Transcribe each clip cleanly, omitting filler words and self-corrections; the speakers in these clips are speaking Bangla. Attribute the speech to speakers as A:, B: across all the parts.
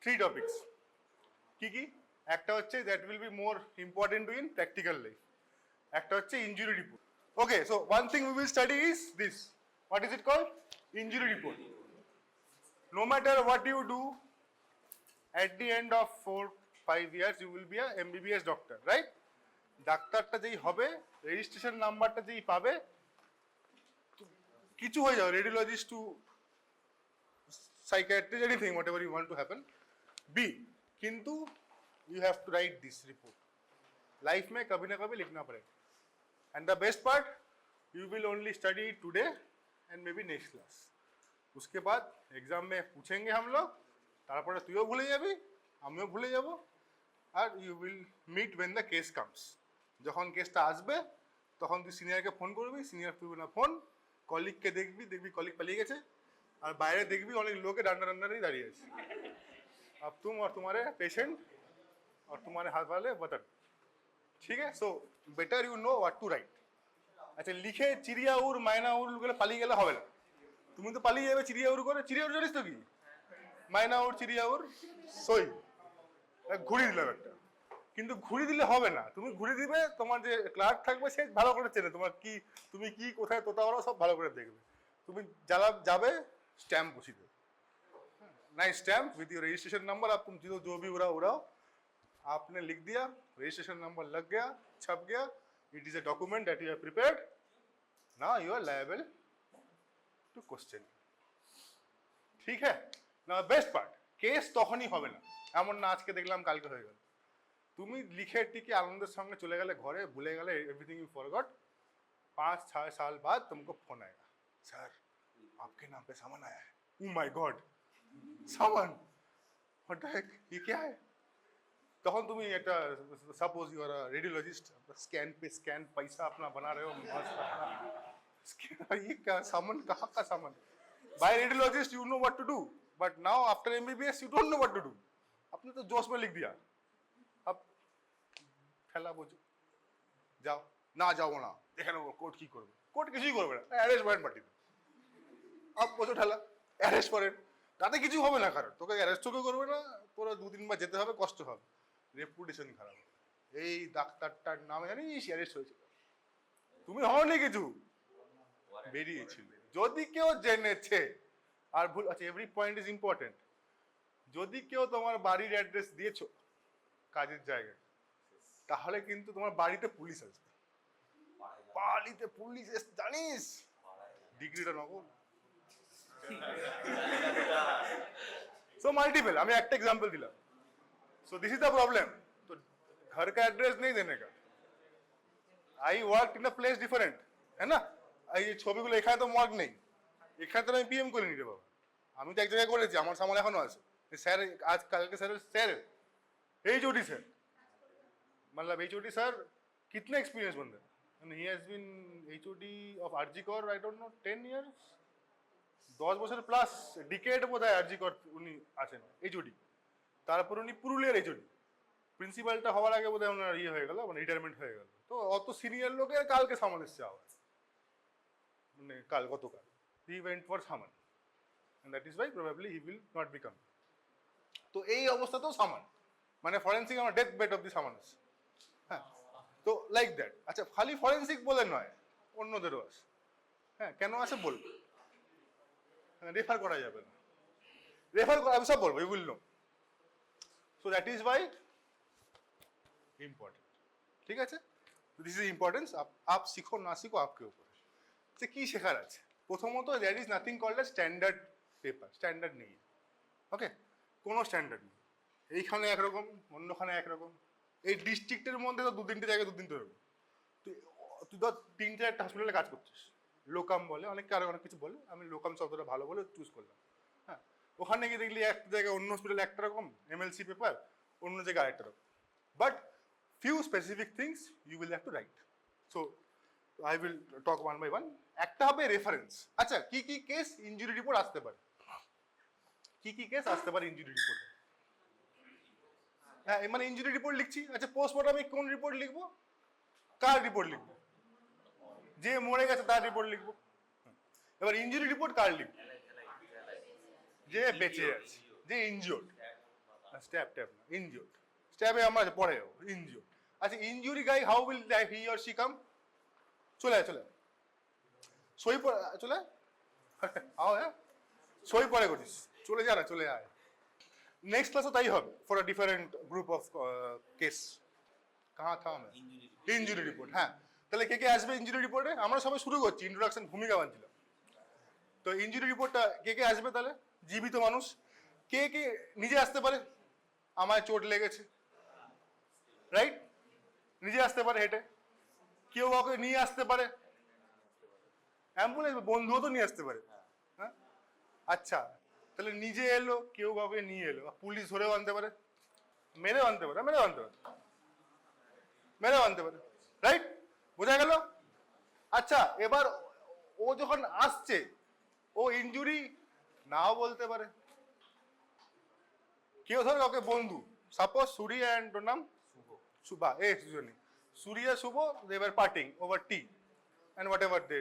A: থ্রি টপিকস কি কি? একটা হচ্ছে that will be more important in practical life, একটা হচ্ছে injury report. Okay, so one thing we will study is this, what is it called? Injury report. No matter what you do, at the end of 4-5 years you will be a MBBS doctor, right? ডাক্তারটা যেই হবে, রেজিস্ট্রেশন নাম্বারটা যেই পাবে, কিছু হয়ে যাবে, radiologist to psychiatrist, anything whatever you want to happen, बी किंतु you have to write this report. Life में कभी ना कभी लिखना पड़ेगा। And the best part, you will only study today and maybe next class. उसके बाद एग्जाम में पूछेंगे हम लोग, তারপরে তুইও ভুলে যাবি, আমিও ভুলে যাব, আর you will meet when the case comes. যখন কেসটা আসবে তখন তুই সিনিয়রকে ফোন করবি, সিনিয়র তুই না ফোন, কলিগকে দেখবি, দেখবি কলিগ পালিয়ে গেছে, আর বাইরে দেখবি অনেক লোকে ডান্ডা ডান্ডারেই দাঁড়িয়ে আছে। अब तुम और तुम्हारे पेशेंट और तुम्हारे हाथ वाले बटन, ठीक है? So better you know what to write. আচ্ছা, লিখে চিড়িয়া উড় মায়না উড় গুলো পালিয়ে গেলে হবে না। তুমি তো পালিয়ে যাবে চিড়িয়া উড় করে, চিড়িয়া উড় জানিস তো কি? মায়না উড় চিড়িয়া উড় সই, ঘুরি দিলাম একটা, কিন্তু ঘুরি দিলে হবে না। তুমি ঘুরি দিবে, তোমার যে ক্লার্ক থাকবে সে ভালো করে চেনে তোমার কি, তুমি কি কোথায় তোতা ওরা সব ভালো করে দেখবে। তুমি যাবে স্ট্যাম্প বসিয়ে দেবে, nice stamp with your registration number. आप तुम जो भी उड़ाओ, आपने लिख दिया, रजिस्ट्रेशन नंबर लग गया, छप गया, it is a document that you have prepared, now you are liable to question, ठीक है ना? बेस्ट पार्ट, केस তখনই হবে না, এমন না আজকে দেখলাম কালকে হয়ে গেল। তুমি লিখে টিকে আনন্দের সঙ্গে চলে গেলে ঘরে, ভুলে গেলে एवरीथिंग यू फॉरगॉट, 5-6 साल बाद तुमको फोन आएगा, सर आपके नाम पे सामान आया है। ओ माय गॉड, सामान, व्हाट द हेक, ये क्या है? তখন তুমি একটা, suppose you are radiologist, scan पे स्कैन पैसा अपना बना रहे हो, ये क्या सामान, कहाँ का सामान? By radiologist you know what to do, but now after MBBS you don't know what to do. आपने तो जोश में लिख दिया, अब ঠেলা বোঝো, যাও না যাও না, দেখে নেবো কোর্ট কি করবে। কোর্ট কিছুই করবে না, অ্যারেস্ট ওয়ারেন্ট পাঠিয়ে দেবে। আপ বোঝো ঠেলা, অ্যারেস্ট ওয়ারেন্ট, তাতে কিছু হবে না, কারণ তোকে অ্যারেস্টও কেউ করবে না, তোরা 2-3 বার যেতে হবে, কষ্ট হবে, রেপুটেশন খারাপ হবে। এই ডাক্তারটার নামে জানিস অ্যারেস্ট হয়েছিল, তুমি হওনি কিছু, বেরিয়েছিল। যদি কেউ জেনেছে আর ভুল, আচ্ছা এভরি পয়েন্ট ইজ ইম্পর্টেন্ট, যদি কেউ তোমার বাড়ির অ্যাড্রেস দিয়েছো কাজের জায়গায়, তাহলে কিন্তু তোমার বাড়িতে পুলিশ আসবে। বাড়িতে পুলিশ জানিস, ডিগ্রিটা নগদ। सो मल्टीपल, हमें एक एग्जांपल दिला। सो दिस इज द प्रॉब्लम, तो घर का एड्रेस नहीं देने का। I work in a place different, है ना? এই ছবিগুলো এখানে তো মর্গ নেই, এখানে তো আমি পিএম করে নিতে বাবা, আমি তো এক জায়গায় করেছি, আমার সামান এখনো আছে। স্যার আজ কালকে স্যার এইচওডি স্যার, मतलब এইচওডি স্যার कितने एक्सपीरियंस बंदे, and he has been HOD of RG Kor, I don't know 10 years, 10 বছর প্লাস, ডিকেড বোধহয় আরজি কর উনি আছেন এইচওডি। তারপর উনি পুরুলিয়ার এইচওডি, প্রিন্সিপালটা হওয়ার আগে বোধহয় ওনার ইয়ে হয়ে গেল, মানে রিটায়ারমেন্ট হয়ে গেল। তো অত সিনিয়র লোকের কালকে সামান এসছে আবার, মানে গতকাল হি ওয়েন্ট ফর সামান, and that is why probably he will not become. তো এই অবস্থাতেও সামান, মানে ফরেন্সিক আমার ডেথ বেড অফ দি সামান আছে, হ্যাঁ। তো লাইক দ্যাট। আচ্ছা, খালি ফরেন্সিক বলে নয়, অন্যদেরও আছে, হ্যাঁ। কেন আছে বলবো, রেফার করা যাবে না, রেফার আমি সব বলবো, you will know. So that is why important, ঠিক আছে? This is importance. আপ শিখো না শিখো আপকে উপরে, যে কি শেখার আছে। প্রথমত there is nothing called a standard paper, standard নেই, ওকে? কোনো স্ট্যান্ডার্ড নেই, এইখানে একরকম, অন্যখানে একরকম। এই ডিস্ট্রিক্টের মধ্যে তো 2-3টে জায়গায় 2 দিন ধরে, তুই তো 3-4টা হসপিটালে কাজ করছিস, লোকাম বলে, অনেকে আরো অনেক কিছু বলে, আমি লোকাম শব্দটা ভালো বলে চুজ করলাম, হ্যাঁ। ওখানে গিয়ে দেখলি একটা জায়গায়, অন্য হসপিটালে একটা রকম এমএলসি পেপার, অন্য জায়গায় আরেকটা রকম, but few specific things you will have to write. So I will talk one by one. একটা হবে রেফারেন্স। আচ্ছা, কি কি কেস ইনজুরি রিপোর্ট আসতে পারে, কি কি কেস আসতে পারে ইনজুরি রিপোর্টে? হ্যাঁ, মানে ইনজুরি রিপোর্ট লিখছি, আচ্ছা পোস্টমর্টমে কোন রিপোর্ট লিখবো, কার রিপোর্ট লিখবো? যে মরে গেছে তার রিপোর্ট লিখবো। এবার ইনজুরি রিপোর্ট কার লিখবো? যে বেঁচে আছে, যে ইনজুর্ড। স্ট্যাব ট্যাব না, ইনজিওর্ড। স্ট্যাবে আমরা পড়েও ইনজিওর্ড। আচ্ছা injury guy how will he or she come? চলে আয় চলে আয়, সই পড়ে চলে আও, হ্যাঁ সই পড়ে করিস, চলে যা না, চলে আয়। नेक्स्ट क्लास তাই হবে for a different group of case. কাহা থা আমি? Injury report. হ্যাঁ তাহলে কে কে আসবে ইনজুরি রিপোর্টে? আমরা সবাই শুরু করছি, ইন্ট্রোডাকশন ভূমিকা বানছিলাম। তো ইনজুরি রিপোর্টটা কে কে আসবে তাহলে? জীবিত মানুষ। কে কে নিজে আসতে পারে? আমায় চোট লেগেছে, রাইট, নিজে আসতে পারে হেঁটে। কেউ কাউকে নিয়ে আসতে পারে, অ্যাম্বুলেন্স বন্ধুও তো নিয়ে আসতে পারে। হ্যাঁ আচ্ছা তাহলে নিজে এলো, কেউ কাউকে নিয়ে এলো, পুলিশ ধরেও আনতে পারে, মেরেও আনতে পারে, মেরেও আনতে পারে, মেরেও আনতে পারে, রাইট, বোঝা গেল? আচ্ছা এবার ও যখন আসছে ও ইনজুরি নাও বলতে পারে। কেউ ধর কাউকে বন্ধু, সাপোজ সুরি অ্যান্ড ওর নাম সুভা, এ Sujani, Suriya Shubho, they were parting over tea and whatever they.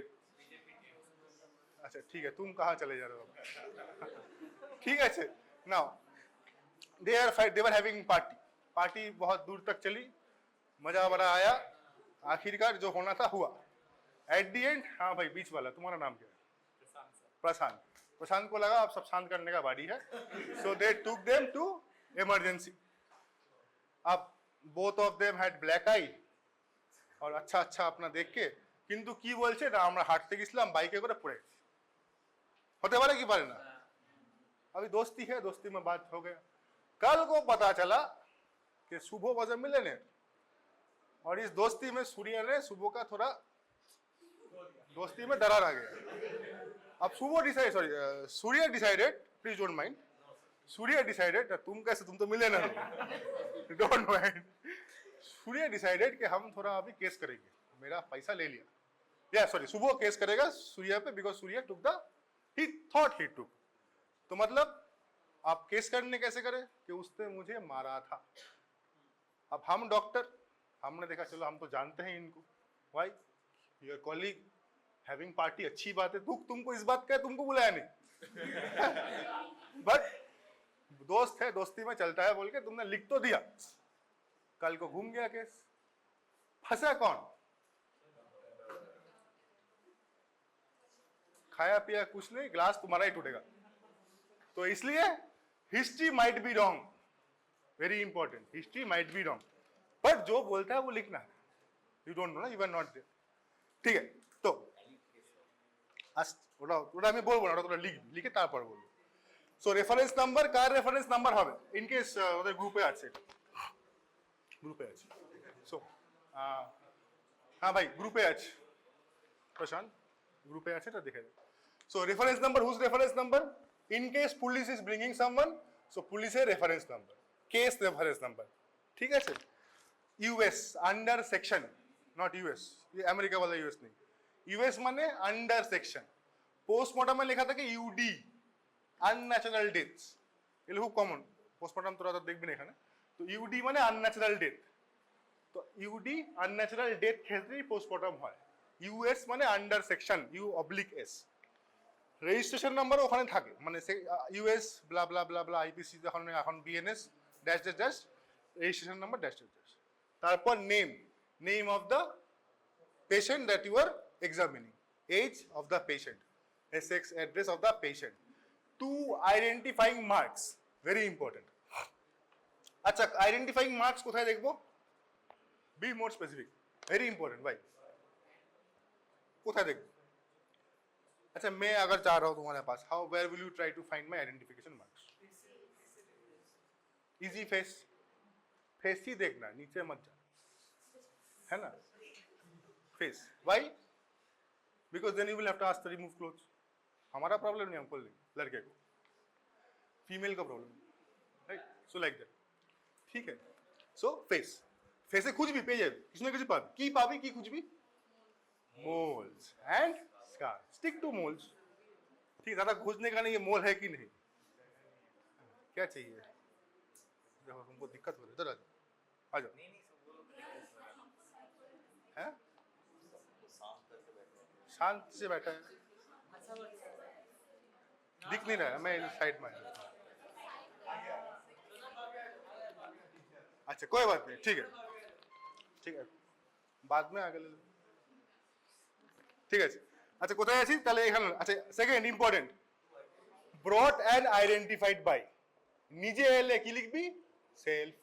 A: अच्छा ठीक है, तुम कहाँ चले जा रहे हो? ठीक है, now they were having party, party बहुत दूर तक चली, मजा बड़ा आया, आखिरकार जो होना था हुआ। एट दी एंड, हाँ भाई बीच वाला, तुम्हारा नाम क्या है? प्रशांत। प्रशांत को लगा अब सब शांत करने का बारी है, so they took them to emergency. अब both of them had black eye, और अच्छा अच्छा अपना देख के কিন্তু কি বলছে না আমরা হাঁটতে গেছিলাম বাইকে করে পড়ে গেছি। होते पारे कि पारे ना? अभी दोस्ती है, दोस्ती में बात हो गया। कल को पता चला कि सुबह वॉज अ मिलियनेयर, और इस दोस्ती में सूर्य ने सुबह का थोड़ा दोस्ती में दरार आ गया। अब सुबह decide, sorry Surya decided, please don't mind, Surya decided, तुम कैसे, तुम तो मिलियनेयर हो, डोंट माइंड। सूर्य डिसाइडेड कि हम थोड़ा अभी केस करेंगे, मेरा पैसा ले लिया, या सॉरी सुबह केस करेगा सूर्य पे, because Surya took the, he thought he took. तो मतलब आप केस करने कैसे करें कि उसने मुझे मारा था। अब हम डॉक्टर, हमने देखा चलो हम तो जानते हैं इनको, why your colleague having party, अच्छी बात है, दुख तुमको इस बात का है, तुमको बुलाया नहीं बट दोस्त है, दोस्ती में चलता है बोल के तुमने लिख तो दिया, कल को घूम गया केस, फंसा कौन? खाया पिया कुछ नहीं, ग्लास तुम्हारा ही टूटेगा। तो इसलिए history might be wrong, very important, history might be wrong, but जो बोलता है वो लिखना है, यू डोंट नो ना, यू आर नॉट देयर, ठीक है। तो ওটা ওটা আমি বলবো না, ওটা তোরা লিখবি, লিখে তারপর বলবো। সো রেফারেন্স নাম্বার, কার রেফারেন্স নাম্বার হবে ইন কেস ওদের গ্রুপে আছে, গ্রুপে আছে। সো হ্যাঁ ভাই গ্রুপে আছে, প্রশান্ত গ্রুপে আছে, এটা দেখে দেবে। So reference number, whose reference number? In case police is bringing someone, so পুলিশের reference number, case reference number, ঠিক আছে। US under section, not US, America वाला यूएस नहीं, यूएस মানে আন্ডার সেকশন। পোস্টমর্টমে লেখা থাকে ইউডি, আনন্যাচারাল ডেথস, এগুলো খুব কমন, পোস্টমর্টম তোরা তো দেখবি না এখানে। তো ইউডি মানে আনন্যাচারাল ডেথ, তো ইউডি আনন্যাচারাল ডেথ ক্ষেত্রেই পোস্টমর্টম হয়। ইউএস মানে under section, U oblique S. Registration নাম্বারও ওখানে থাকে, মানে ইউএস ব্লা ব্লা ব্লা ব্লা আইপিসি, যখন এখন BNS dash dash dash, registration number dash dash dash, তারপর name, name of the patient that you are examining, age of the patient, SX address of the patient, two identifying marks, very important. अच्छा identifying marks কোথায় দেখবো? Be more specific, very important भाई, কোথায় দেখবো? अच्छा मैं अगर चाह रहा हूँ तुम्हारे पास, how where will you try to find my identification marks? Easy face, face ही देखना, नीचे मत जा, है ना? Face, why? Because then you will have to ask to remove clothes. हमारा प्रॉब्लम नहीं, हमको लड़के को, फीमेल का problem, right? So like that, ठीक है। सो फेस, फेसे कुछ भी पेज है, किसने कुछ पाबी की पाबी की कुछ भी, moles and scar, stick two moles, ठीक, ज्यादा खोजने का नहीं, ये मोल है कि नहीं, क्या चाहिए? देखो तुमको दिक्कत हो रही है, इधर आ जाओ, हैं? शांत से बैठा है, दिख नहीं रहा है, मैं साइड में, अच्छा कोई बात नहीं, ठीक है ঠিক আছে, बाद में आगे ले लो, ঠিক আছে। আচ্ছা কোথায় আছি তাহলে এখানে, আচ্ছা second important, brought and identified by, নিজে এলে কি লিখবি সেলফ,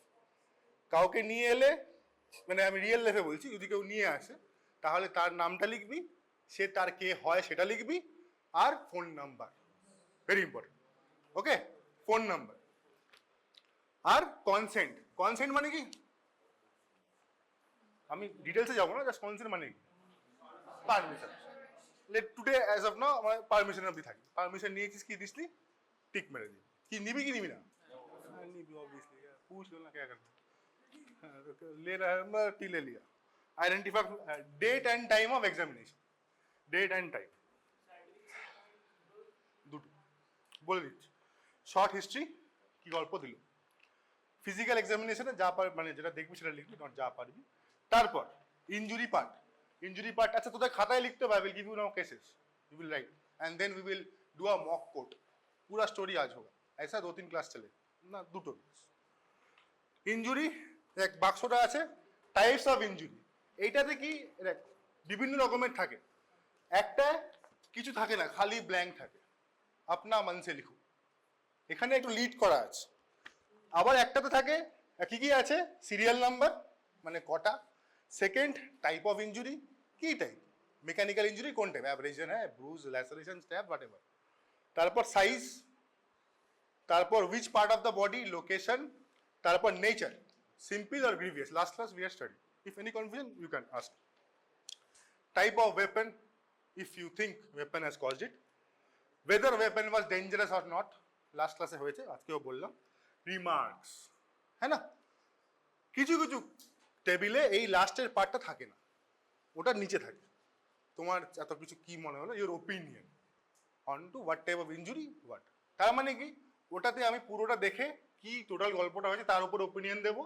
A: কাউকে নিয়ে এলে মানে আমি রিয়েল লাইফে বলছি, যদি কেউ নিয়ে আসে তাহলে তার নামটা লিখবি, সে তার কে হয় সেটা লিখবি, আর ফোন নাম্বার, ভেরি ইম্পর্টেন্ট, ওকে, ফোন নাম্বার। আর কনসেন্ট, কনসেন্ট মানে কি, আমি ডিটেলসে যাবো না, জাস্ট কনসেন্ট মানে কি, permission. Let today as of now আমার পারমিশন অবধি থাকি, পারমিশন নিয়েছিস কি দিসনি, টিক মেরে দিবি, কি নিবি কি নিবি না, নিবি অবভিয়াসলি, पूछ लो ना क्या करना, ले रहा है मैं टी ले लिया। Identify date and time of examination, date and time দুটো বলে দিচ্ছি। শর্ট হিস্ট্রি কি গল্প দিল, ফিজিক্যাল এক্সামিনেশনে যা পার মানে যেটা দেখবি সেটা লিখবি, নট যা পারবি। তারপর ইনজুরি পার্ট, ইনজুরি পার্ট আচ্ছা তোদের খাতায় লিখতে হবে, will give you now cases, you will write and then we will do a mock court, पूरा स्टोरी आज होगा, ऐसा 2-3 क्लास चले না, দুটো ইনজুরি। দেখ বাক্সটা আছে টাইপস অফ ইনজুরি, এইটাতে কি দেখ বিভিন্ন রকমের থাকে, একটা কিছু থাকে না খালি ব্ল্যাঙ্ক থাকে, আপনা মন সে লিখো, এখানে একটু লিড করা আছে। আবার একটাতে থাকে কি কি আছে, সিরিয়াল নাম্বার মানে কটা, সেকেন্ড টাইপ অফ ইনজুরি, কি টাইপ, মেকানিক্যাল ইনজুরি কোন টাইপ, অ্যাব্রেশন হ্যাঁ, ব্রুজ, ল্যাসারেশন, স্ট্যাব, হোয়াটএভার, তারপর সাইজ, তারপর which part of the body, location, তারপর নেচার, সিম্পল আর grievous, last class we have study, if any confusion you can ask. Type of weapon, if you think weapon has caused it, whether weapon was dangerous or not, last ক্লাসে হয়েছে, আজকেও বললাম। রিমার্কস, হ্যাঁ না, কিছু কিছু টেবিলে এই লাস্টের পার্টটা থাকে না, ওটা নিচে থাকে, তোমার এত কিছু কি মনে হলো, your opinion on to what type of injury what, তার মানে কি ওটাতে আমি পুরোটা দেখে কি টোটাল গল্পটা হয়েছে তার উপরে ওপিনিয়ন দেবো,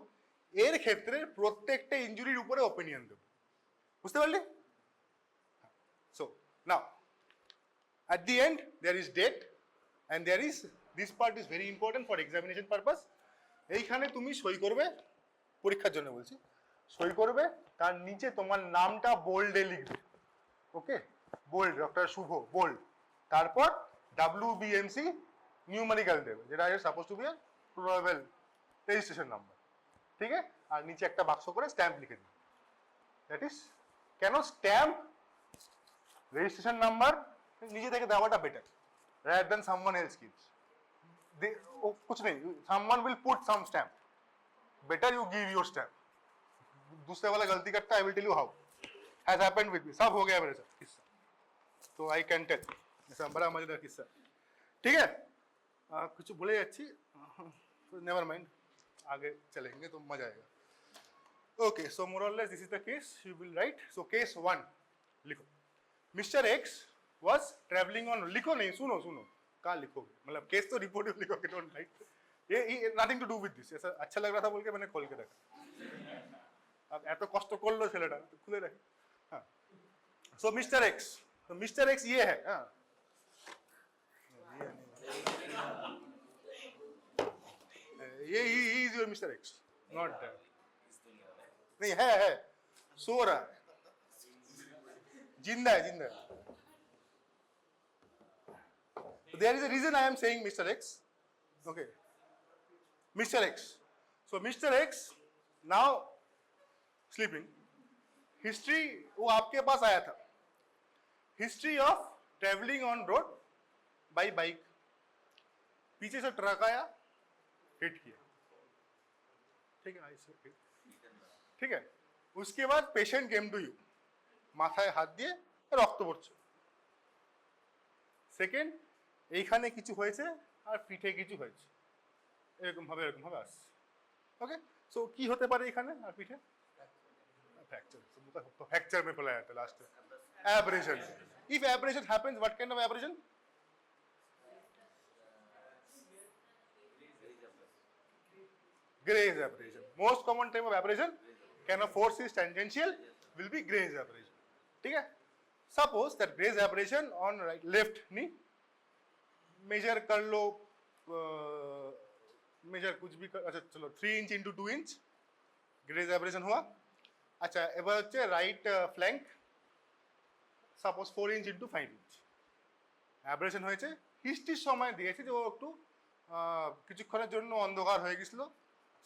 A: এর ক্ষেত্রে প্রত্যেকটা ইনজুরির উপরে ওপিনিয়ন দেবো, বুঝতে পারলি? So now at the end there is date and there is, this part is very important for examination purpose, এইখানে তুমি সই করবে, পরীক্ষার জন্য বলছি, সই করবে, তার নিচে তোমার নামটা বোল্ডে লিখবে, ওকে, বোল্ড, ডক্টর শুভ বোল্ড, তারপর WBMC নিউমেরিক্যাল দেবে, যেটা is suppose two be a probable registration number, ঠিক আছে, আর নিচে একটা বাক্স করে স্ট্যাম্প লিখে দিবে, দ্যাট ইজ, কেন স্ট্যাম্প রেজিস্ট্রেশন নাম্বার নিজে থেকে দেওয়াটা better rather than someone else gives, they कुछ नहीं, someone will put some stamp, better you give your stamp, दूसरे वाला गलती करता है, I will tell you how, has happened with me, सब हो गया मेरे साथ किस्सा, तो I can tell, ऐसा बड़ा मजेदार किस्सा, ठीक है, कुछ बोले अच्छी, never mind, आगे चलेंगे तो मजा आएगा। Okay, so more or less this is the case, you will write, so case 1 लिखो, Mr. X was traveling on, लिखो नहीं, सुनो सुनो, कहाँ लिखोगे, मतलब केस तो रिपोर्ट में लिखोगे, डोंट राइट, ये nothing to do with this, ऐसा अच्छा लग रहा था बोल के मैंने खोल के रखा, अब এত কষ্ট করলো ছেলেটা, খুলে রাখে, हाँ, सो मिस्टर एक्स, तो मिस्टर एक्स ये है, हाँ, ये he is your mister x, not that, नहीं है, सो रहा है, जिंदा है, जिंदा है। There is a reason I am saying Mr. X. Okay, Mr. X. So Mr. X now sleeping. History वो आपके पास आया था. History of traveling on road by bike. पीछे से ट्रक आया, हिट किया, ठीक है, ऐसे ठीक है। उसके बाद पेशेंट केम टू यू, মাথায় হাত দিয়ে রক্ত পড়ছে। সেকেন্ড, এইখানে কিছু হয়েছে আর পিঠে কিছু হয়েছে, এরকম ভাবে আসছে, ওকে। সো কি হতে পারে এখানে আর পিঠে? ফ্র্যাকচার, তো ফ্র্যাকচার में बोला जाता है लास्ट में, abrasion. If abrasion happens, what kind of abrasion? Graze abrasion. Most common type of abrasion, can of force is tangential, will be graze abrasion. ठीक है, suppose that graze abrasion on right left knee, measure कर लो, मेजर कुछ भी कर, अच्छा चलो 3 inch into 2 inch, graze abrasion हुआ। अच्छा এবার হচ্ছে right flank suppose 4 inch into 5 inch abrasion হয়েছে। হিস্ট্রির সময় দিয়েছে যে ও একটু কিছুক্ষণের জন্য অন্ধকার হয়ে গেছিল,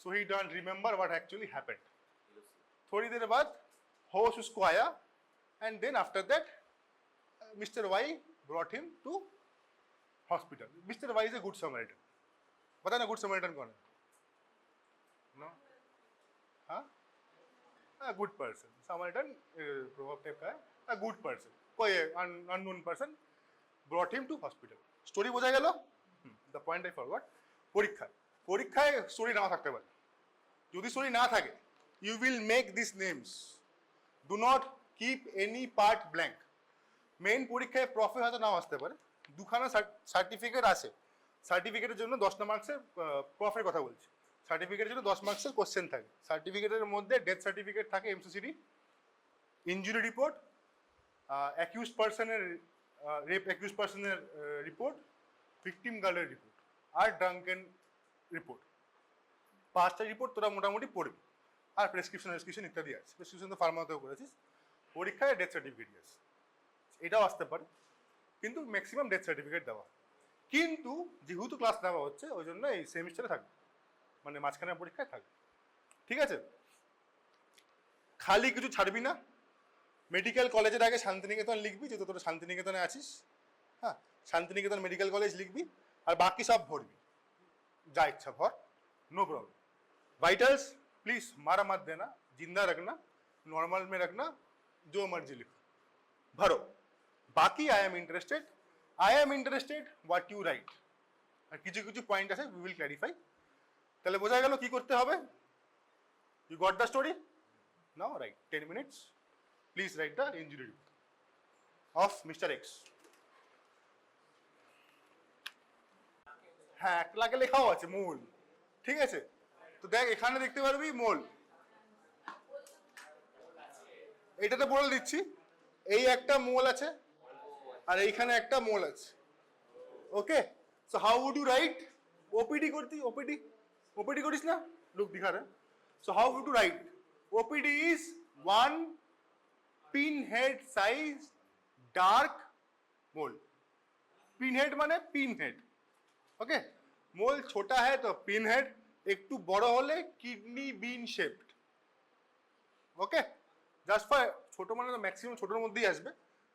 A: so he don't remember what actually happened. थोड़ी देर बाद होश उसको आया and then after that mister Y brought him to hospital. Mister Y is a good Samaritan. पता ना गुड समैरिटन कौन है? नो, हाँ, good person. Samaritan proverb type का है, a good person, कोई unknown person brought him to hospital। Story বোঝা গেল? The point I forgot. পরীক্ষায় স্টোরি নাও থাকতে পারে। যদি স্টোরি না থাকে, you will make this names. Do not keep any part blank. Main পরীক্ষায় প্রফে হয়তো নাও আসতে পারে, দুখানা সার্টিফিকেট আছে। সার্টিফিকেটের জন্য 10 মার্কসের প্রফের কথা বলছি। সার্টিফিকেটের জন্য 10 মার্কসের কোশ্চেন থাকে। সার্টিফিকেটের মধ্যে ডেথ সার্টিফিকেট থাকে, এমসিসিডি, ইনজুরি রিপোর্ট, অ্যাকিউজ পার্সনের রেপ অ্যাকিউজ পার্সনের রিপোর্ট, ভিকটিম গার্লের রিপোর্ট আর ড্রাঙ্কেন রিপোর্ট। 5টা রিপোর্ট তোরা মোটামুটি পড়বি। আর প্রেসক্রিপশন ইত্যাদি আছে। প্রেসক্রিপশন তো ফার্মাতেও করেছিস। পরীক্ষায় ডেথ সার্টিফিকেট আছে, এটাও আসতে পারে, কিন্তু ম্যাক্সিমাম ডেথ সার্টিফিকেট দেওয়া। কিন্তু যেহেতু ক্লাস নেওয়া হচ্ছে ওই জন্য এই সেমিস্টারে থাকবে, মানে মাঝখানে পরীক্ষায় থাকবে। ঠিক আছে, খালি কিছু ছাড়বি না। মেডিকেল কলেজের আগে শান্তিনিকেতন লিখবি, যেহেতু তোরা শান্তিনিকেতনে আছিস। হ্যাঁ, শান্তিনিকেতন মেডিকেল কলেজ লিখবি, আর বাকি সব ভরবি, যা ইচ্ছা ভর, नो प्रॉब्लम। वाइटल्स प्लीज मारा मत देना, जिंदा रखना, नॉर्मल में रखना, जो मर्जी लिखो, भरो। बाकी I am interested what you write. আর কিছু কিছু পয়েন্ট আছে, উই উইল ক্ল্যারিফাই। তাহলে বোঝা গেল কি করতে হবে। You got the story, now write 10 minutes. Please write the injury of mister X. হ্যাঁ, এক লাখে লেখাও আছে মূল। ঠিক আছে, তো দেখ এখানে দেখতে পারবি মোল, এইটাতে বলে দিচ্ছি, এই একটা মোল আছে আর এইখানে একটা মোল আছে। Okay, so how would you write? OPD করতি, ওপিডি করিস না, লুক দিখা রে। So how would you write? OPD is 1 pin head size dark mole. Pin head माने पिन हेड। ओके, मोल छोटा है तो पिन हेड, একটু বড় হলে kidney bean shaped. Okay, just for ছোট মানে তো ম্যাক্সিমাম ছোটর মধ্যেই আসবে,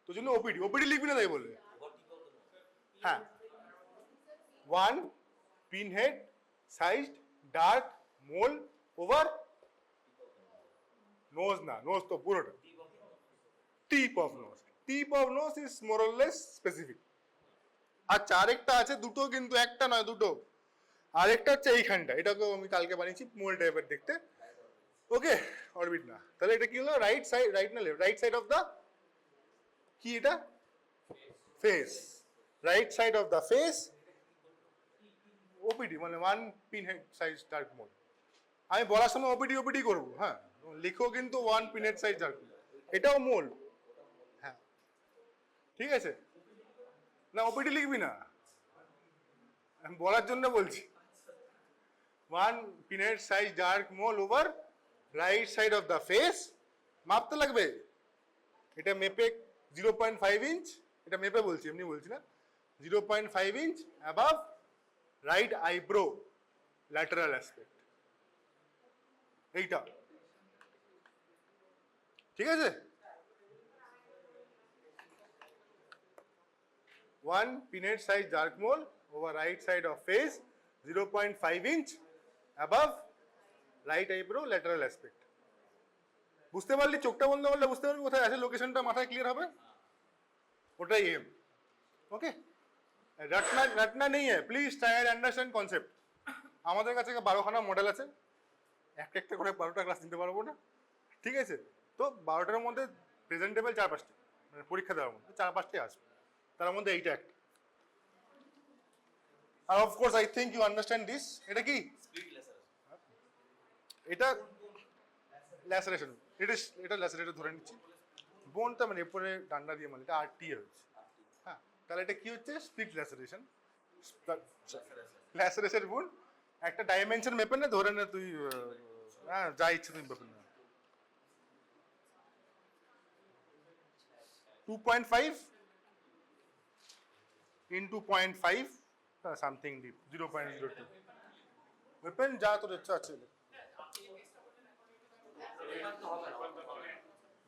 A: তো জন্য ওপিডি লিখবি না তাই বলবে। হ্যাঁ, 1 pin head sized dark mole over nose. না, নোজ তো পুরোটা। Tip of nose is more or less specific. আচ্ছা, আরেকটা আছে, দুটো কিন্তু, একটা নয় দুটো। আরেকটা হচ্ছে এইখানটা, এটাকে আমি কালকে বানিয়েছি, মোল টাইপের দেখতে। ওকে, অরবিট না। তাহলে এটা কি হলো? রাইট সাইড, রাইট না left? Right side of the, কি এটা? Face. Right side of the face OPD, মানে 1 pin head size dark mole. আমি বলার সময় ওপিডি করবো। হ্যাঁ, লিখো কিন্তু 1 pin head size dark mole, এটাও মোল। হ্যাঁ, ঠিক আছে না, ওপিডি লিখবি না, আমি বলার জন্য বলছি। 1 pin head size dark mole over right side of the face. মাপতে লাগবে, এটা মেপে 0.5 ইঞ্চ, এটা মেপে বলছি, এমনি বলছি না। 0.5 inch above right eyebrow lateral aspect, এইটা। ঠিক আছে, 1 pinhead size dark mole over right side of face, 0.5 inch above right eyebrow lateral aspect। বুঝতে পারলি? চোখটা বন্ধ করলে বুঝতে পারবি কোথায় আছে, লোকেশনটা মাথায় ক্লিয়ার হবে, ওটাই এম। ওকে, रटना नहीं है, please try and understand concept. আমাদের কাছে 12খানা মডেল আছে, একটা করে 12টা ক্লাস নিতে পারবো না। ঠিক আছে, তো 12টার মধ্যে প্রেজেন্টেবল 4-5টা, মানে পরীক্ষা দেওয়ার মধ্যে 4-5টাই আসবে, তার মধ্যে এইটা একটা। আর of course I think you understand this. এটা কি? এটা ল্যাসারেশন, এটা ল্যাসারেটর ধরে নিচ্ছি, বোনটা মানে এরপরে ডান্ডা দিয়ে, মানে এটা আরটি হয়েছে। হ্যাঁ, তাহলে এটা কি হচ্ছে? Split laceration. ল্যাসারেশন বোন একটা ডাইমেনশন মেপে না, ধরে না তুই হ্যাঁ যা ইচ্ছে তুমি বলবে না 2.5 into 0.5 something deep 0.02 weapon যা তোর ইচ্ছা আছে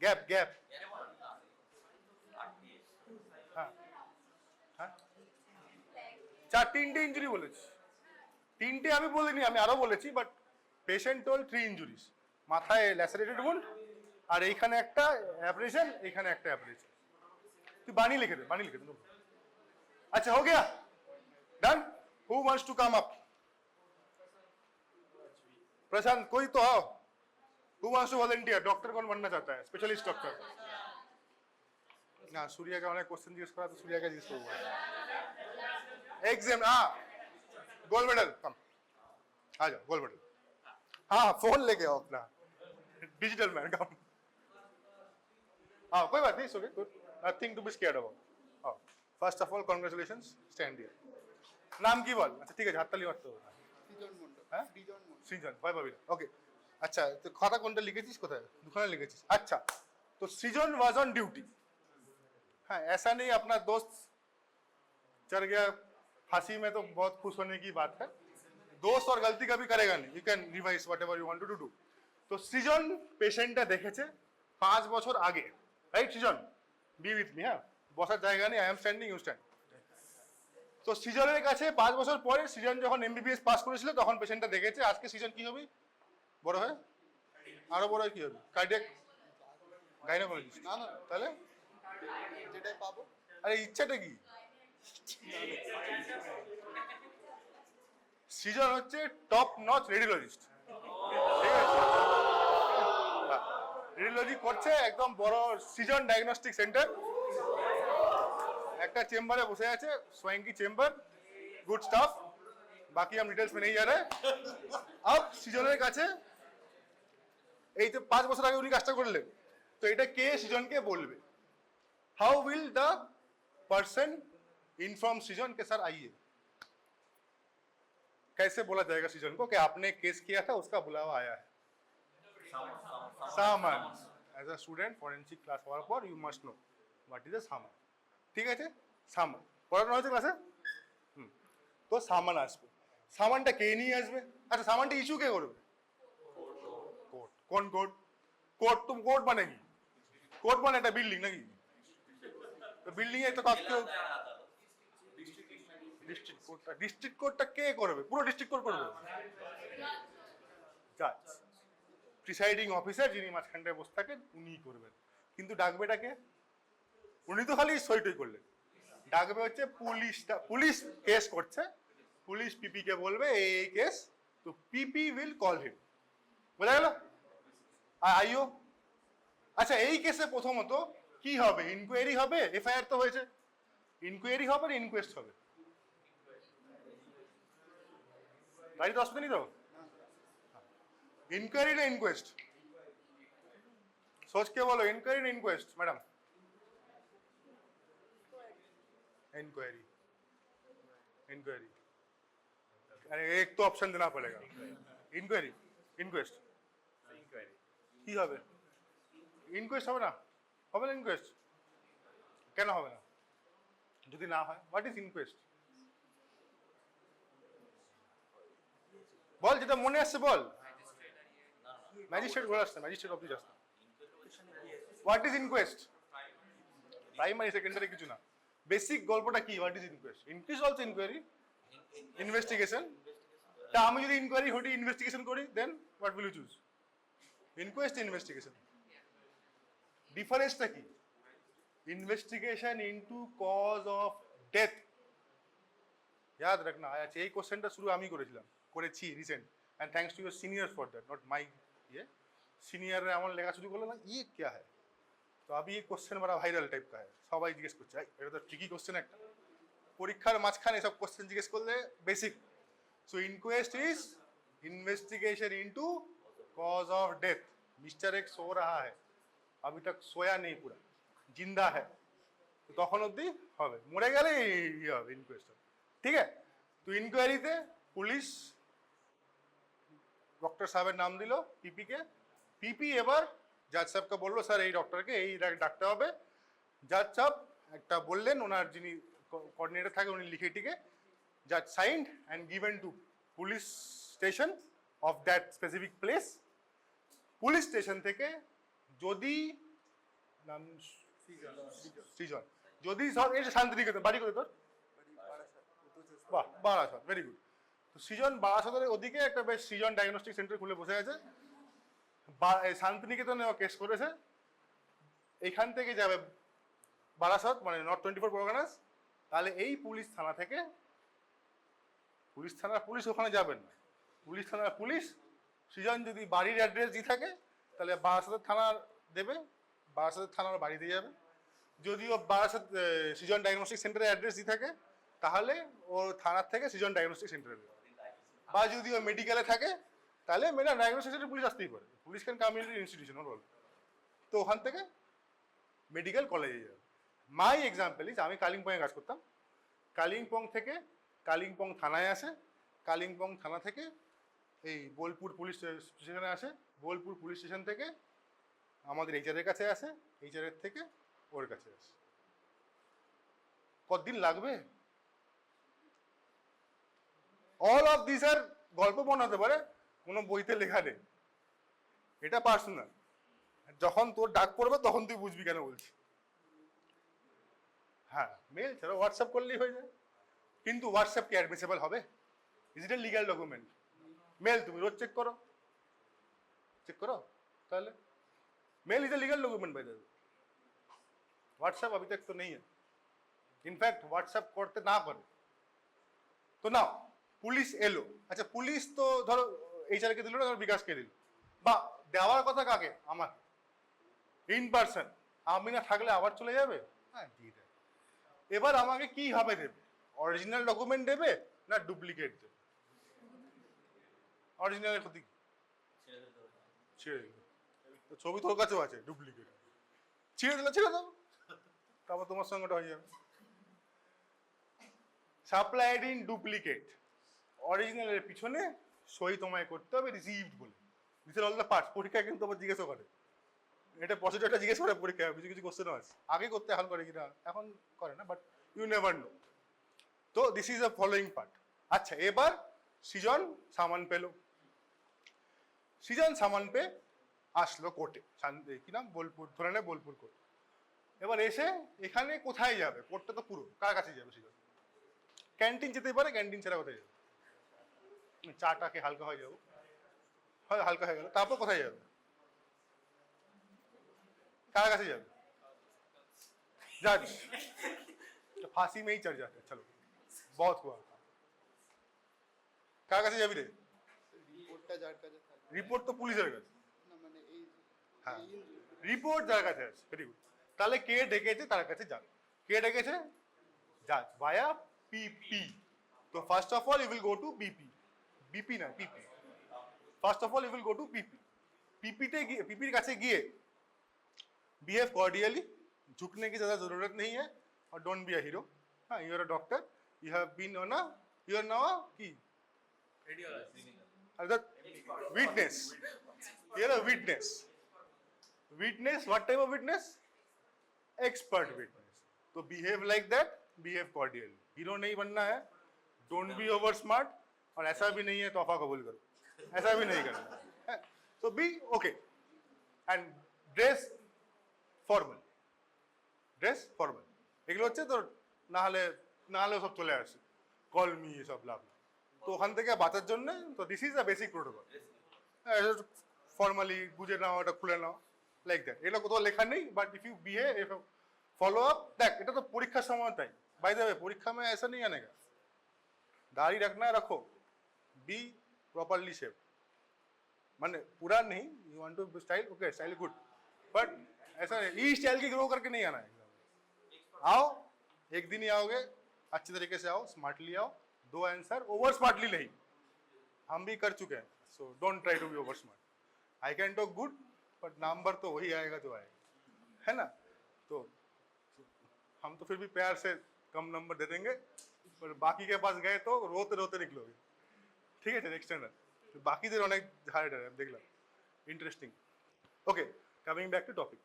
A: গ্যাপ গ্যাপ হ্যাঁ হ্যাঁ তিনটে ইঞ্জুরি বলেছি তিনটে আমি বলিনি আমি আরো বলেছি বাট পেশেন্ট টোল 3 ইঞ্জুরিজ মাথায় ল্যাসারেটেড উন্ড আর এইখানে একটা অ্যাব্রেশন এইখানে একটা অ্যাব্রেশন তুই বানি লিখে দে अच्छा हो गया done who wants to come up Prashant कोई तो आओ who wants to volunteer doctor कौन बनना चाहता है स्पेशलिस्ट डॉक्टर ना सूर्या का अनेक क्वेश्चन जिज्ञेस करा तो सूर्या का जिज्ञेस करूंगा एग्जाम हाँ गोल्ड मेडल कम आ जाओ गोल्ड मेडल हाँ फोन लेके आओ अपना डिजिटल मैन कम हाँ कोई बात नहीं so good nothing to be scared about हाँ first of all congratulations stand here नाम की बोल अच्छा ठीक है हातताली মারতে হবে সৃজন মণ্ডল হ্যাঁ সৃজন ভয় পাবি না ওকে আচ্ছা তো খাতা কোনটা লিখেছিস কোথায় দুখানে লিখেছিস अच्छा तो सृजन वाज ऑन ड्यूटी हाँ ऐसा नहीं अपना दोस्त चढ़ गया फांसी में तो बहुत खुश होने की बात है दोस्त और गलती कभी करेगा नहीं you can revise whatever you want to do तो सृजन पेशेंटটা দেখেছে 5 বছর আগে right Srijan be with me হ্যাঁ বসার জায়গা নেই I am standing you stand তো সৃজনের কাছে 5 বছর পরে সৃজন যখন এমবিবিএস পাস করেছিল তখন পেশেন্টটা দেখেছে আজকে সৃজন কি হবে বড় হয় আরো বড় হয় কি হবে কার্ডিয়াক গাইনোকোলজিস্ট না না তাহলে যেটাই পাবো আরে ইচ্ছাটা কি সৃজন হচ্ছে টপ নচ রেডিওলজিস্ট ঠিক আছে রেডিওলজি করছে একদম বড় সৃজন ডায়াগনস্টিক সেন্টার একটা চেম্বারে বসে আছে स्वयंकी চেম্বার গুড স্টাফ বাকি हम डिटेल्स में नहीं जा रहे अब সৃজনের কাছে এই তো 5 বছর আগে উনি কাজটা করলেন তো এটা কে সৃজনকে বলবে how will the person inform सृजन के सर आइए कैसे बोला जाएगा सृजन को कि आपने केस किया था उसका बुलावा आया है सामान as a student forensic class হওয়ার পর you must know what is a সামান ঠিক আছে সামান পড়ানো হয়েছে ক্লাসে তো সামান আসবে সামানটা কে নিয়ে আসবে আচ্ছা সামানটা ইস্যু কে করবে কোর্ট কোন কোর্ট কোর্ট তুমি কোর্ট মানে কি কোর্ট মানে একটা বিল্ডিং নাকি তো বিল্ডিং এ তো কাজ ডিস্ট্রিক্ট কোর্টটা কে করবে পুরো ডিস্ট্রিক্ট কোর্ট করবে জাজ প্রিসাইডিং অফিসার যিনি মাঝখানটায় বসে থাকেন উনিই করবেন কিন্তু ডাকবেটাকে উনি তো খালি সইটই করলেন ডাকবে হচ্ছে পুলিশটা পুলিশ কেস করছে পুলিশ পিপি কে বলবে এই কেস তো পিপি উইল কল হিম বোঝা গেল আইও আচ্ছা এই কেসে প্রথমত কি হবে ইনকোয়ারি হবে এফআইআর তো হয়েছে ইনকোয়ারি হবে না ইনকোয়েস্ট হবে গাড়ি তো আসবে নি তো इंक्वायरी ना इंक्वेस्ट सोच के बोलो इंक्वायरी ना इंक्वेस्ट मैडम इंक्वायरी इंक्वायरी अरे एक तो ऑप्शन देना पड़ेगा इंक्वायरी इंक्वेस्ट কি হবে ইনকোয়েস্ট হবে না হবে না ইনকোয়েস্ট কেন হবে না যদি না হয় হোয়াট ইজ ইনকোয়েস্ট বল যেটা মনে আসছে বল ম্যাজিস্ট্রেট বলে আসছে ম্যাজিস্ট্রেট অফিস আসছে what is inquest primary secondary কিছু না বেসিক গল্পটা কি what is inquest inquest also inquiry investigation তা আমি যদি ইনকোয়ারি হটি ইনভেস্টিগেশন করি then what will you choose inquest investigation ডিফারেন্সটা কি investigation into cause of death याद रखना अच्छा এই কোশ্চেনটা শুরু আমি করেছি recent and thanks to your seniors for that not my ये सीनियर ने আমার লেখা শুরু করলো না ये क्या है तो अभी ये क्वेश्चन बड़ा ভাইরাল টাইপ का है সবাই জিজ্ঞেস করছে এটা তো ট্রিকি কোশ্চেন একটা পরীক্ষার মাঝখানে সব কোশ্চেন জিজ্ঞেস করলে basic so inquest is investigation into cause of death mister X सो रहा है अभी तक सोया नहीं पूरा जिंदा है तो তখন অবধি হবে মরে গেলে এই হবে ইনকোয়েস্ট ঠিক আছে তো ইনকোয়ারিতে পুলিশ ডক্টর সাহেবের নাম দিল পিপিকে, পিপি এবার জাজ সাহেবকে বললো স্যার এই ডক্টরকে এই ডাকতে হবে। জাজ সাহেব একটা বললেন, ওনার যিনি কোঅর্ডিনেটর থাকে উনি লিখে টিকে জাজ signed and given to police station of that specific place. Police station থেকে যদি নাম সৃজন, যদি এই শান্তিনিকেতন বাড়ি করে তোর, বাহ বারাসত, ভেরি গুড। তো সৃজন বারাসতের ওদিকে একটা বেশ সৃজন ডায়াগনস্টিক সেন্টার খুলে বসে আছে, শান্তিনিকেতনে ও কেস করেছে। এইখান থেকে যাবে বারাসত মানে নর্থ 24 পরগনাস। তাহলে এই পুলিশ থানা থেকে পুলিশ থানার পুলিশ ওখানে যাবেন না, পুলিশ থানার পুলিশ সৃজন যদি বাড়ির অ্যাড্রেস দিয়ে থাকে তাহলে বারাসতের থানার দেবে, বারাসতের থানার বাড়ি দিয়ে যাবে। যদিও বারাসত সৃজন ডায়াগনস্টিক সেন্টারের অ্যাড্রেস দিয়ে থাকে তাহলে ও থানার থেকে সৃজন ডায়াগনস্টিক সেন্টারে দেবে। বা যদি ও মেডিকেলে থাকে তাহলে ডায়াগনস্টিক সেন্টারে পুলিশ আসতেই পারে, police can come in institution বল। তো ওখান থেকে মেডিকেল কলেজে যাবে। মাই এক্সাম্পল ইজ আমি কালিম্পংয়ে কাজ করতাম, কালিম্পং থেকে কালিম্পং থানায় আসে, কালিম্পং থানা থেকে এই বোলপুর পুলিশ স্টেশনে আসে, বোলপুর পুলিশ স্টেশন থেকে আমাদের এইচআরের কাছে আসে, এইচআরের থেকে ওর কাছে আসে। কতদিন লাগবে? অল অফ দিস আর গল্প বানাতে পারে, কোনো বইতে লেখা নেই, এটা পার্সোনাল। যখন তোর ডাক পড়বে তখন তুই বুঝবি কেন বলছি। হ্যাঁ, মেল ছাড়া হোয়াটসঅ্যাপ করলেই হয়ে যায়। কিন্তু হোয়াটসঅ্যাপ কি অ্যাডমিসেবল হবে? Is it a legal document? Mail तुम रोज चेक करो ताहले mail is a legal document by the way. WhatsApp अभी तक तो नहीं है, इनफैक्ट व्हाट्सएप करते ना करे तो ना पुलिस एलो, अच्छा पुलिस तो धरो এইচআর কে দিল না, ধরো বিকাশ কে দিল, বা দেওয়ার কথা কাকে? আমার ইন পারসন, আমি না থাকলে আবার চলে যাবে। হ্যাঁ দিয়ে দেয়। এবার আমাকে কি ভাবে দেবে? অরিজিনাল ডকুমেন্ট দেবে না ডুপ্লিকেট দেবে? অরিজিনালের ক্ষতি ছেড়ে দিল, তো ছবি তোর কাছেও আছে ডুপ্লিকেট, ছেড়ে দিলে ছেড়ে দাও, তারপর তোমার সঙ্গেটা হয়ে যাবে। সাপ্লাইড ইন ডুপ্লিকেট, অরিজিনালের পিছনে সই তোমায় করতে হবে রিসিভড বলে। This are all the parts. পরীক্ষায় কিন্তু আবার জিজ্ঞেস করে, এটা প্রসিডিউরটা জিজ্ঞেস করে পরীক্ষায়, কিছু কিছু কোশ্চেনও আছে। আগে করতে এখন করে কিনা, এখন করে না, বাট ইউ নেভার নো। তো this is a following part. আচ্ছা এবার সৃজন সামান পেলো, সৃজন সামান পে আসলো কোর্টে, কি নাম বোলপুর, ধরে নেয় বোলপুর কোর্ট। এবার এসে এখানে কোথায় যাবে? কোর্টটা তো পুরো কার কাছে যাবে? সৃজন ক্যান্টিন যেতে পারে, ক্যান্টিন ছাড়া কোথায় যাবে? চাটাকে হালকা হয়ে যাবো, হয় হালকা হয়ে গেল, তারপর কোথায় যাবে? কার কাছে যাবে? जज, फांसी में ही चढ़ जाते हैं। चलो बहुत हुआ। কার কাছে যাবি রে? রিপোর্ট তো পুলিশের কাছে। হ্যাঁ রিপোর্ট যার কাছে আছে, ভেরি গুড। তাহলে কে ডেকেছে তার কাছে যান। কে ডেকেছে? জাজ ভায়া পিপি। তো first of all you will go to BP, BP না PP. First of all you will go to PP. পিপিতে গিয়ে পিপির কাছে গিয়ে बिहेव कॉर्डियली, झुकने की ज़्यादा ज़रूरत नहीं है, और डोंट बी अ हीरो। हाँ you are a doctor, you have been on a, you are now key witness, you are a witness. Witness, what type of witness? Expert witness. तो behave like that, behave cordially. Hero नहीं बनना है, डोंट बी ओवर स्मार्ट, और ऐसा भी नहीं है तोहफा कबूल करो, ऐसा भी नहीं करना है। तो be okay and dress formal, dress formal. এগুলো হচ্ছে তোর না হলে সব চলে আসে কল মি এসব লাভ। তো ওখান থেকে বাঁচার জন্য তো this is the basic protocol. Formally বুঝে নাও, এটা খুলে নাও, লাইক দ্যাট। এগুলো কোথাও লেখা নেই, but if you behave, if follow up, দেখ এটা তো পরীক্ষার সময় তাই। বাই দ্য ওয়ে পরীক্ষা में ऐसा नहीं आने का, दाढ़ी रखना है रखो, बी प्रॉपरली शेप, माने पूरा नहीं, you want to style okay, style good, but ऐसा ई स्टाइल की ग्रो करके नहीं आना है। आओ एक दिन ही आओगे, अच्छे तरीके से आओ, स्मार्टली आओ, दो आंसर, ओवर स्मार्टली नहीं, हम भी कर चुके हैं। So don't try to be over smart. I can talk good, but number तो वही आएगा जो आएगा, है ना। तो हम तो फिर भी प्यार से कम नंबर दे देंगे, पर बाकी के पास गए तो रोते रोते निकलोगे। ठीक है नेक्स्ट स्टैंडर्ड। বাকিদের অনেক ঝাড়ে দেখলাম, interesting. Okay, coming back to topic.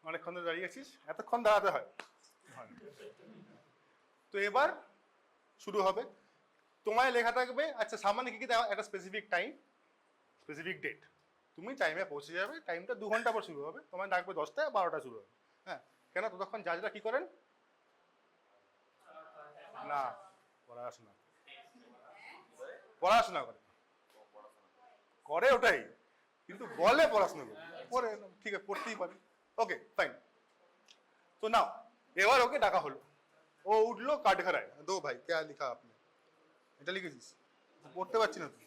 A: অনেকক্ষণ ধরে দাঁড়িয়ে আছিস, এতক্ষণ দাঁড়াতে হয়। তো এবার শুরু হবে। তোমায় লেখা থাকবে, আচ্ছা সামনে কি কি দেওয়া, একটা স্পেসিফিক টাইম, স্পেসিফিক ডেট। তুমি টাইমে পৌঁছে যাবে, টাইমটা 2 ঘন্টা পর শুরু হবে, তোমায় ডাকবে 10টা 12টা শুরু হবে। হ্যাঁ, কেন? ততক্ষণ জাজরা কি করেন? না, পড়াশোনা পড়াশোনা করে, করে ওটাই, কিন্তু বলে পড়াশোনা করে, পড়ে ঠিক আছে, পড়তেই পারে। Okay fine. তো নাও এবার ওকে ডাকা হলো, ও উঠলো কাঠঘারায়। দো ভাই কে লিখা আপনি, এটা লিখেছিস? পড়তে পারছি না তো।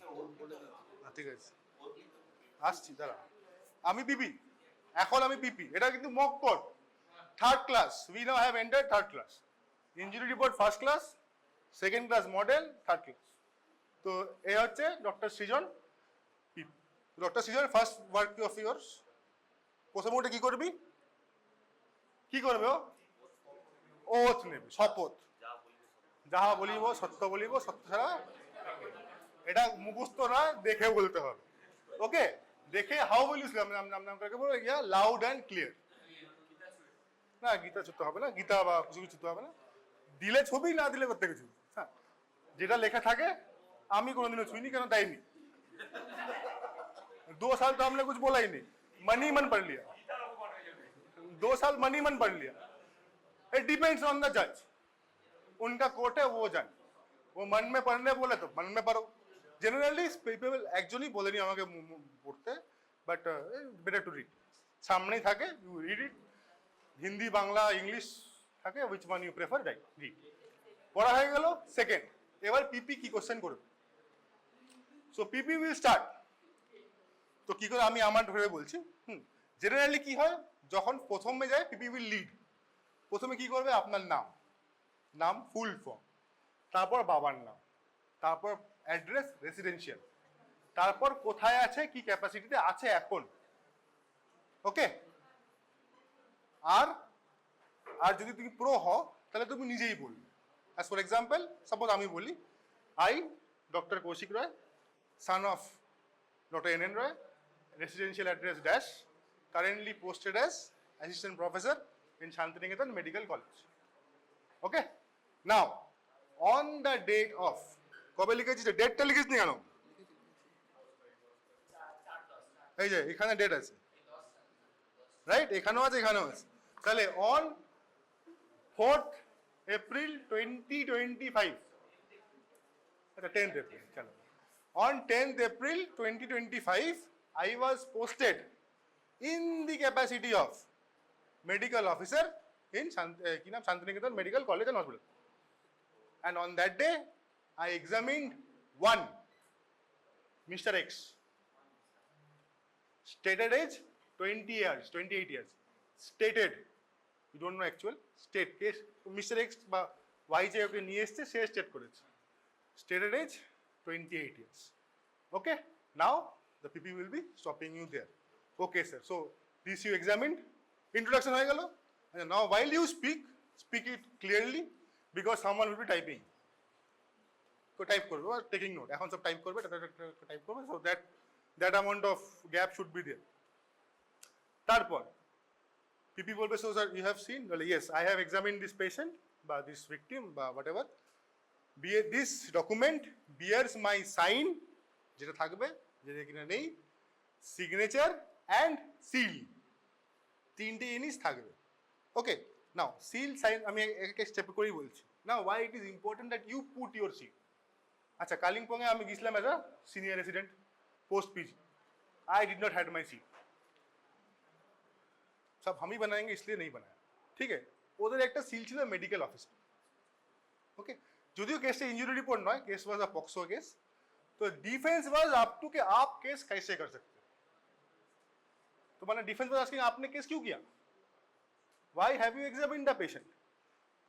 A: ঠিক আছে আসছি, দাঁড়া। আমি পিপি, এখন আমি পিপি, এটা কিন্তু mock code, 3rd class. We now have entered 3rd class. Injury report 1st class, 2nd class model, 3rd class. তো এ হচ্ছে doctor Srijan. Doctor Srijan first work of years. প্রথম ওটা কি করবি, কি করবে ও? ওথ নেবে, শপথ। যাহা বলিব সত্য বলিব, সত্য ছাড়া। এটা মুখস্থ না, দেখে বলতে হবে। ওকে, দেখে হাউ উইল ইউ নাম করে বলবো, ইয়া লাউড অ্যান্ড ক্লিয়ার। না গীতা ছুটতে হবে না, গীতা বা কিছু কিছু ছুটতে হবে না, দিলে ছবি, না দিলে করতে কিছু। হ্যাঁ, যেটা লেখা থাকে আমি কোনোদিনও ছুঁইনি, কেন দেয়নি। 2 साल तो हमने कुछ बोला ही नहीं, मन ही मन पढ़ लिया। 2 साल मन ही मन पढ़ लिया। इट डिपेंड्स ऑन द जज, उनका कोर्ट है, वो जान। वो मन में पढ़ने बोले तो मन में पढ़ो। जनरली पीपल एक्चुअली बोलेনি আমাকে পড়তে, বাট বেটার টু রিড। সামনেই থাকে, you read it. Hindi, Bangla, English থাকে, which one you prefer, right, read. পড়া হয়ে গেল। সেকেন্ড, এবার পিপি কি কোশ্চেন করবে। So PP will start. তো কি করে আমি আমার ধরে বলছি। জেনারেলি কি হয়, যখন প্রথমে যায় পিপি উইল লিড। প্রথমে কি করবে, আপনার নাম, নাম ফুল ফর্ম, তারপর বাবার নাম, তারপর অ্যাড্রেস, রেসিডেন্সিয়াল, তারপর কোথায় আছে, কি ক্যাপাসিটিতে আছে এখন। ওকে, আর আর যদি তুমি প্রো হও তাহলে তুমি নিজেই বলবে। অ্যাজ ফর এক্সাম্পল, সাপোজ আমি বলি, I doctor Kaushik Roy, son of Dr. N.N. Roy, residential address dash, currently posted as assistant professor in Shantiniketan Medical College. Okay, now on the date of, কবে লিখেছিস, ডেটটা লিখিস নি কেন? এই যে এখানে ডেট আছে, রাইট, এখানেও আছে, এখানেও আছে। তাহলে অন 4th April 2025, আচ্ছা 10th April, চলো। On 10th April 2025, I was posted in the capacity of medical officer in Shantiniketan Medical College and Hospital. And on that day, I examined one, Mr. X. Stated age 20 years, 28 years. Stated, you don't know actual, state case, Mr. X বা Y যে ওকে নিয়ে এসছে সে স্টেট করেছে। Stated age 28 years. Okay, now the PP will be stopping you there. Okay sir, so this you examined, introduction হয়ে গেল। And now while you speak, speak it clearly, because someone will be typing. তো টাইপ করবে বা টেকিং নোট, এখন সব টাইপ করবে, টাইপ করবে, so that amount of gap should be there. তারপর PP বলবে, so sir you have seen, well yes I have examined this patient বা this victim বা whatever. This document bears my sign, যেটা থাকবে, যেটা কিনা নেই, সিগনেচার অ্যান্ড সিল, 3টে জিনিস থাকবে। ওকে, নাও সিল সাইন আমি এক এক স্টেপ করেই বলছি। Now why it is important that you put your seal. আচ্ছা, কালিম্পংয়ে আমি গেছিলাম as a senior resident post PG, I did not had my seat, सब हम ही बनाएंगे इसलिए नहीं बनाया, ठीक है। ওদের একটা সিল ছিল মেডিকেল অফিসার। ওকে, যদিও কেসটা इंजरी रिपोर्ट नॉय, case was a POCSO case, तो डिफेंस वाज अप टू कि आप केस कैसे कर सकते हैं। तो मैंने डिफेंस वाज आस्किंग आपने केस क्यों किया, why have you examined the patient.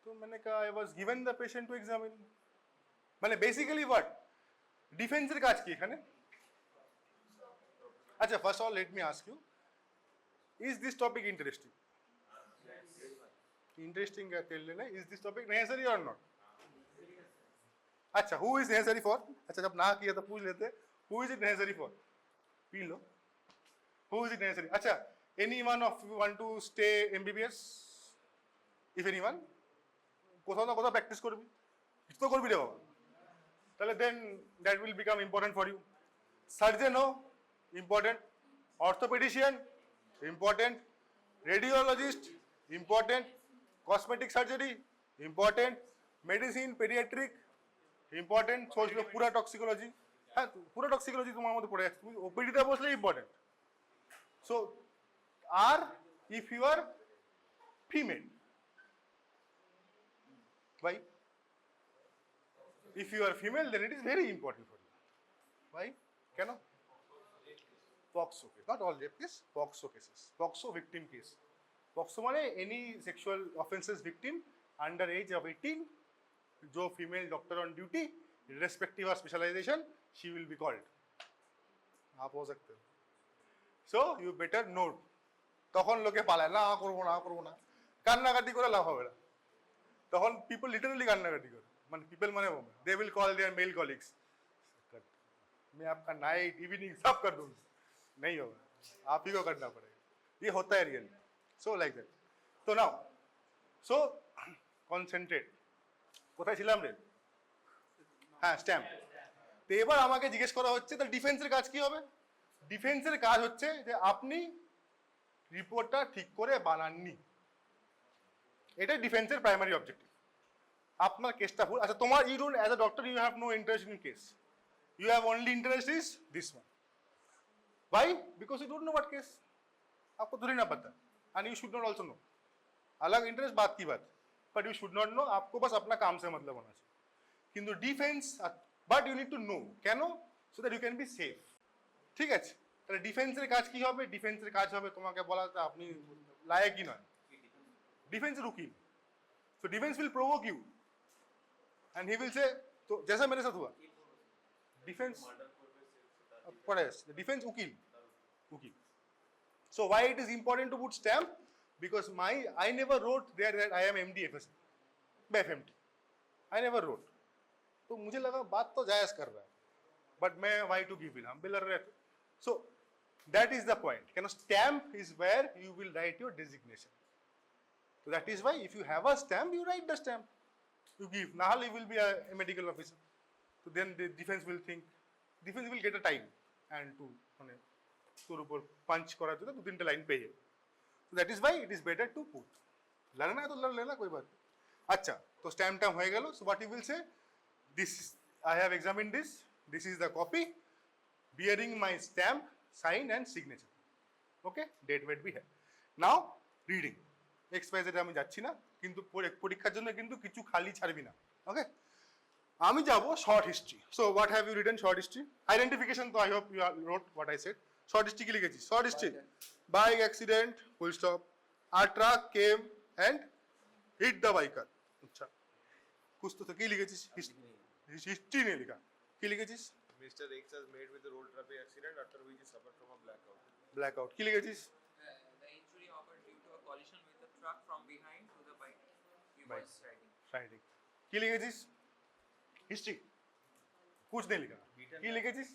A: तो मैंने कहा I was given the patient to examine. মানে বেসিক্যালি হোয়াট ডিফেন্সের কাজ কি এখানে। আচ্ছা, first all let me ask you, is this topic interesting? Interesting क्या टेल लेना, इज दिस टॉपिक नेसेसरी और नॉट? अच्छा, हु इज नेसेसरी फॉर, अच्छा जब ना किया तो पूछ लेते, Who is it necessary for? Pilo. Who is it necessary? Acha, anyone of you want to stay MBBS? If anyone, কোথাও না কোথাও প্র্যাকটিস করবি, কিছু তো করবি রে বাবা। তাহলে then that will become important for you. সার্জেনও important, orthopaedician important, radiologist important, cosmetic surgery important, medicine paediatric important, সোচ লো পুরা টক্সিকোলজি, হ্যাঁ পুরা টক্সিকোলজি তোমার মধ্যে পড়ে যাচ্ছে, তুমি ওপিডিতে বসলে ইম্পর্টেন্ট। সো আর if you are female, why? If you are female, then it is very important for you. Why? Can POXO case, not all rape case, POXO cases, POXO victim case. POXO মানে any sexual offences victim under age of 18, जो female doctor on duty, irrespective of specialization, she will be called. आप हो सकते हो. So you better note. তখন লোকে পালায় না করবো না, কান্নাকাটি করে লাভ হবে না। তখন people literally কান্নাকাটি করে, মানে people মানে they will call their male colleagues, मैं आपका नाइट इवनिंग सब कर दूंगा, नहीं होगा, आप ही को करना पड़ेगा, ये होता है रियल। So like that. तो नाउ सो কনসেন্ট্রেট, কোথায় ছিলাম রে? হ্যাঁ স্ট্যাম্প। তো এবার আমাকে জিজ্ঞেস করা হচ্ছে তাহলে ডিফেন্সের কাজ কি হবে? ডিফেন্সের কাজ হচ্ছে যে আপনি রিপোর্টটা ঠিক করে বানাননি, এটাই ডিফেন্সের প্রাইমারি অবজেক্টিভ। আপনার কেসটা ভুল, আচ্ছা তোমার you don't as a doctor you have no interest in case, you have only interest is this one. Why? Because you don't know what case, आपको थोड़ी ना पता, and you should not also know. अलग इंटरेस्ट बात की बात, but you should not know, आपको बस अपना काम से मतलब होना चाहिए। কিন্তু defence, but you need to know কেন, so that you can be safe। ঠিক আছে, তাহলে ডিফেন্সের কাজ কি হবে? ডিফেন্সের কাজ হবে তোমাকে বলা যে আপনি লায়কই নয়, ডিফেন্সের উকিল। So defense will provoke you and he will say, तो जैसा मेरे साथ हुआ, डिफेंस पढ़े defence उकील। So why it is important to put stamp? Because I never wrote there that I am MD FSC by FMT, I never wrote। तो मुझे लगा बात तो जायज कर रहा है, but मैं why to give it, हम बिलर रहे। So that is the point, can stamp is where you will write your designation। So that is why if you have a stamp, you write the stamp, you give, nahal you will be a medical officer। So then the defense will think, defense will get a time and to মানে তোর উপর পাঞ্চ করার জন্য দু তিনটে লাইন পেয়ে যাবে। So that is why it is better to put, लड़ना है तो लड़ लेना, कोई बात नहीं। अच्छा तो स्टैम्प टाइम हो गया, so what you will say, this I have examined this is the copy bearing my stamp, sign and signature, okay, date weight भी है। Now reading, এক্সপাইজেটে আমি যাচ্ছি না, কিন্তু পরীক্ষার জন্য কিন্তু কিছু খালি ছাড়বি না, ওকে। আমি যাব short history. So what have you written short history? Identification তো I hope you wrote what I said. Short history কি লিখেছি? Short history, bike accident full stop, আর truck came and hit the biker. আচ্ছা कुछ तो কি লিখেছিস? হিস্ট্রি নেই লেখা, কি লিখেছিস?
B: Mr. X has met with a road traffic accident after which he suffered from a blackout।
A: Blackout কি লিখেছিস?
C: The injury occurred due to a collision with the truck from behind to the bike he was riding।
A: Writing কি লিখেছিস? হিস্ট্রি कुछ नहीं लिखा, কি লিখেছিস?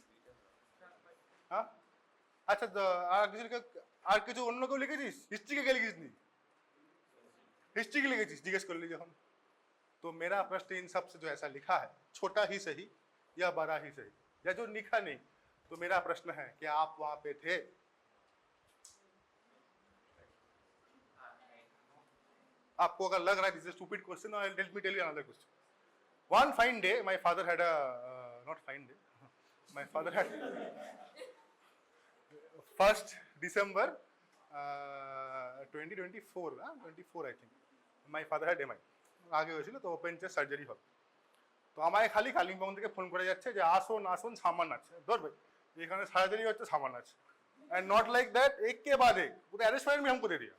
A: হ্যাঁ अच्छा तो আর কিছু অন্য কেউ লিখেছিস? হিস্ট্রিকে কে লিখিস নি? हिस्ट्री के लिखेছিস জিজ্ঞেস করলি যখন। तो मेरा प्रश्न इन सब से जो ऐसा लिखा है, छोटा ही सही या बड़ा ही सही, या जो लिखा नहीं, तो मेरा प्रश्न है कि आप वहां पे थे? आपको अगर लग रहा है this is stupid question, let me tell you another question. One fine day, my father had a not fine day. My father had 1st December 2024, 24 I think. My father had MI, আগে হয়েছিল তো ওপেন চেস্ট সার্জারি হবে। তো আমায় খালি কালিম্পং থেকে ফোন করে যাচ্ছে যে আসুন সামান আছে, ধর ভাই এখানে সার্জারি হচ্ছে, সামান আছে, एंड नॉट लाइक दैट एक के बाद एक, वो तो अरेस्ट वारंट भी हमको दे दिया।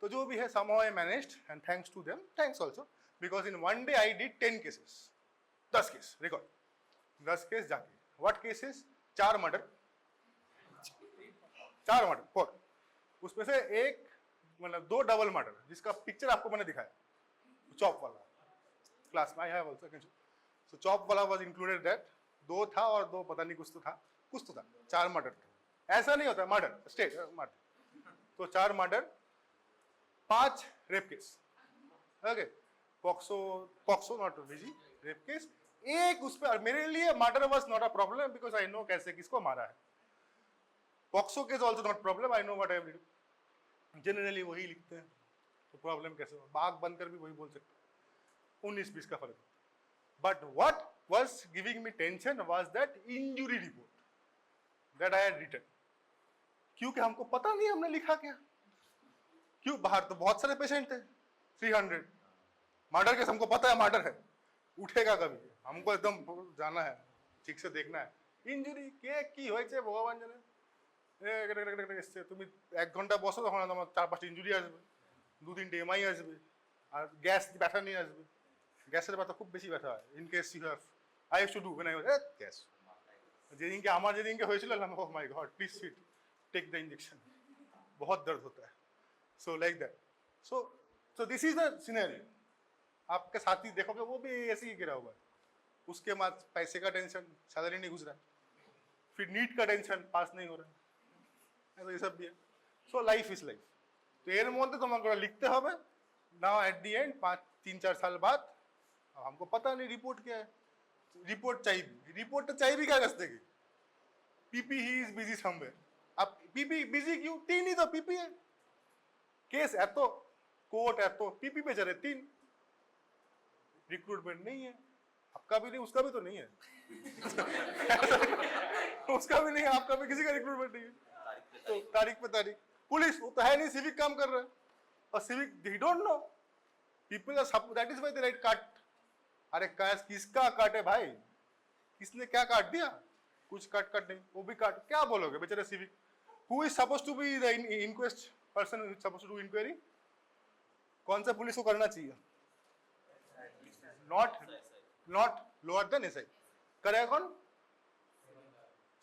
A: तो जो भी है somehow I managed and thanks to them, thanks also, because in one day I did 10 cases, 10 case record, 10 case जाके। What cases? 4 मर्डर, 4 उसमें से एक मतलब 2 डबल मर्डर, जिसका पिक्चर आपको मैंने दिखाया, चॉप वाला क्लास में I have also, so chop वाला वाज इंक्लूडेड दैट, 2 था और 2 पता नहीं कुछ तो था 4 मर्डर थे। ऐसा नहीं होता मर्डर स्टेट मर्डर, तो 4 murder 5 rape case. Okay, POCSO not विजी रेप केस एक उस पर। मेरे लिए murder was not a problem because I know कैसे किसको मारा है। POCSO case also not problem, I know what I will do. Generally वही लिखते हैं, तो प्रॉब्लम कैसे हो, बाग बनकर भी वही बोल सकते, 19-20 का फर्क। But what was giving me tension was that injury report that I had written. क्योंकि हमको पता नहीं हमने लिखा क्या। क्यों, बाहर तो बहुत सारे पेशेंट थे 300। मर्डर केस हमको पता है मर्डर है, उठेगा कभी, हमको एकदम जाना है, ठीक से देखना है। इंजुरी কে কি হয়েছে ভগবান জানে, এসছে তুমি 1 ঘন্টা বসো তখন তোমার 4-5টা ইনজুরি আসবে, 2-3টে এমআই আসবে, আর গ্যাস ব্যথা নিয়ে আসবে। গ্যাসের ব্যথা খুব বেশি ব্যথা হয়। In case you have, I use to do when I was গ্যাস। যেদিনকে আমার যেদিনকে হয়েছিল oh my God please sit take the injection, बहुत दर्द होता है। So like that, so this is the scenario. आपके साथी देखोगे वो भी ऐसे ही गिरा हुआ है, उसके बाद पैसे का टेंशन, सैलरी नहीं घुस रहा है, फिर नीट का टेंशन, पास नहीं हो रहा है, तो ये सब भी है। So life is life. तो एर मध्य তোমাকে लिखते হবে नाउ एट द एंड 5-3-4 साल बाद हमको पता नहीं रिपोर्ट क्या है। रिपोर्ट चाहिए, रिपोर्ट चाहिए क्या करते की PP he is busy somewhere. अब पीपी बिजी क्यों, 3 ही तो पीपी है, केस है तो कोर्ट है तो पीपी पे चले 3, रिक्रूटमेंट नहीं है, आपका भी नहीं उसका भी तो नहीं है उसका भी नहीं है आपका भी, किसी का रिक्रूटमेंट नहीं है। तो तारीख पे तारीख, पुलिस वो तो है नहीं, सिविक काम कर रहा है, और civic they don't know, people are that is why they write cut. अरे किसका कट है भाई, किसने क्या काट दिया, कुछ कट नहीं, वो भी काट, क्या बोलोगे बेचारे civic. Who is suppose to be the inquest person who is suppose to do inquiry, कौन सा पुलिस को करना चाहिए, नॉट लोअर देन एसआई। करेगा कौन,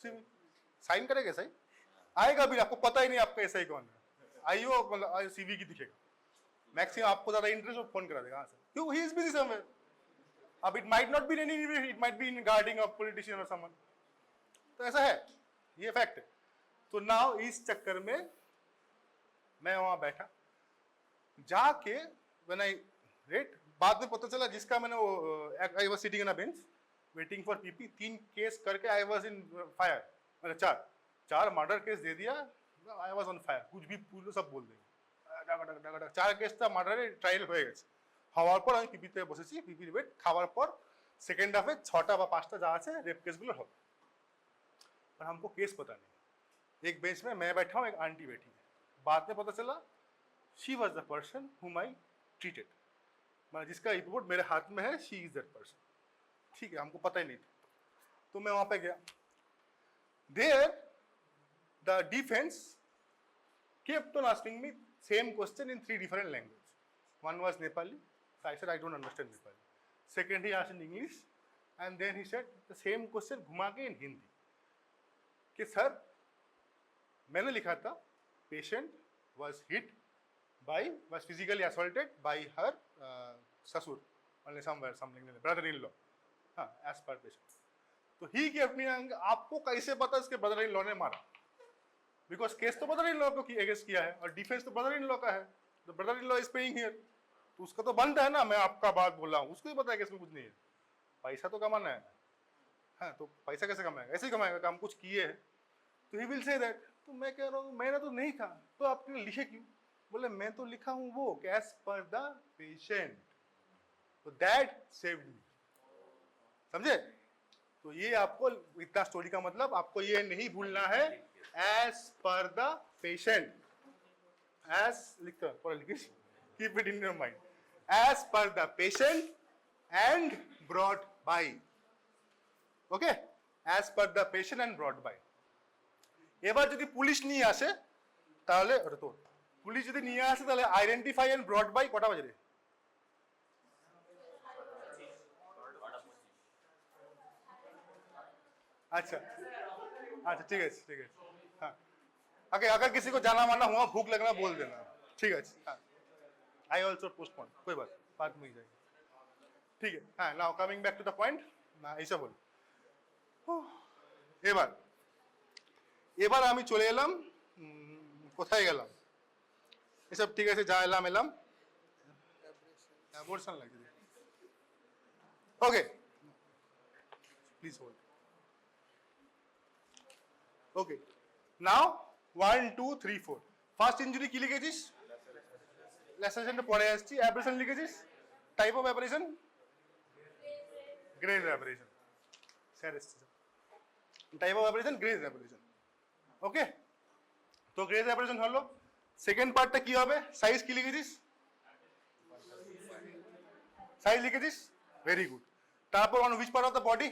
A: सिविक, साइन करेगा एसआई, आएगा भी आपको पता ही नहीं आपका एसआई कौन है, आईओ मतलब सीवी की दिखेगा, मैक्सिमम आपको ज्यादा इंटरेस्ट हो फोन करा देगा, हाँ सर, क्यों, ही इज बिजी समवेयर। अब it might not be in any, it might be in guarding a politician और समवन, तो ऐसा है, ये फैक्ट है। तो नाउ इस चक्कर में मैं वहां बैठा जाके, व्हेन आई रेट, बाद में पता चला जिसका मैंने वो, I was sitting on a bench waiting for PP, 3 case करके आई वाज इन फायर, मैंने 4 मर्डर केस दे दिया, आई वाज ऑन फायर, कुछ भी পুরো सब बोल দেবে। 4 কেসটা মার্ডারে ট্রায়াল হয়ে গেছে, হওয়ার পর আমি পিপিতে বসেছি, পিপির ওয়েট খাওয়ার পর সেকেন্ড হাফে 6টা বা 5টা যা আছে रेप केसগুলো হবে। पर हमको केस पता नहीं, एक बेंच में मैं बैठा हूँ, एक आंटी बैठी है, बाद में पता चला she was the person whom I treated, मतलब जिसका रिपोर्ट मेरे हाथ में है, शी इज दैट पर्सन। ठीक है, हमको पता ही नहीं था, तो मैं वहां पे गया, there the defence kept on asking me same question in 3 different languages. One was Nepali, so I said I don't understand Nepali. Second he asked in English, and then he said the same question घुमा के in Hindi, कि सर मैंने लिखा था patient was hit by, was physically assaulted by her ससुर, only somewhere something like brother-in-law, हाँ as per patient। तो he kept me, आपको कैसे पता इसके brother-in-law ने मारा, बिकॉज केस तो ब्रदर इन लॉ को अगेंस्ट किया है और डिफेंस तो ब्रदर इन लॉ का है, तो brother in law is paying here, तो उसका तो बनता है ना, मैं आपका बात बोल रहा हूँ, उसको ही पता है कि इसमें कुछ नहीं है, पैसा तो कमाना है, हाँ तो पैसा कैसे कमाएगा, ऐसे ही कमाएगा कि हम कुछ किए हैं, तो ही विल से दैट। तो मैं कह रहा हूँ मैंने तो नहीं था, तो आपने लिखे क्यों, बोले मैं तो लिखा हूँ वो एज पर द पेशेंट, तो दैट सेव्ड मी, समझे। तो ये आपको इतना स्टोरी का मतलब आपको ये नहीं भूलना है, as per the patient, as लिखता पूरा लिखिए, keep it in your mind, as per the patient and brought by, okay, as per the patient and brought by। এবার যদি পুলিশ নিয়ে আসে তাহলে ওটা তো, পুলিশ যদি নিয়ে আসে তাহলে আইডেন্টিফাই এন্ড ব্রট বাই কটা বাজে রে, अच्छा अच्छा ठीक है, हाँ अगर किसी को जाना माना हुआ, भूख लगना बोल देना, ठीक है, हाँ आई ऑल्सो पोस्टपोन, कोई बात मिल जाएगी, ठीक है। हाँ now coming back to the point, ना ऐसा बोल, এবার এবার আমি চলে এলাম কোথায় গেলাম, এসব ঠিক আছে, যা এলাম অ্যাবর্শন লাগছে। Okay, please hold. Okay, now 1 2 3 4। First injury কি লিখেছিস? ল্যাসারেশনটা পরে আসছি। অ্যাব্রেশন লিখেছিস? Type of abrasion graze abrasion. Sir এসছে, type of abrasion graze abrasion. Okay, তো গ্রেজ অ্যাব্রেশন হলো। সেকেন্ড পার্টটা কি হবে? সাইজ কি লিখেছিস? সাইজ লিখেছিস, ভেরি গুড। তারপর on which part of the body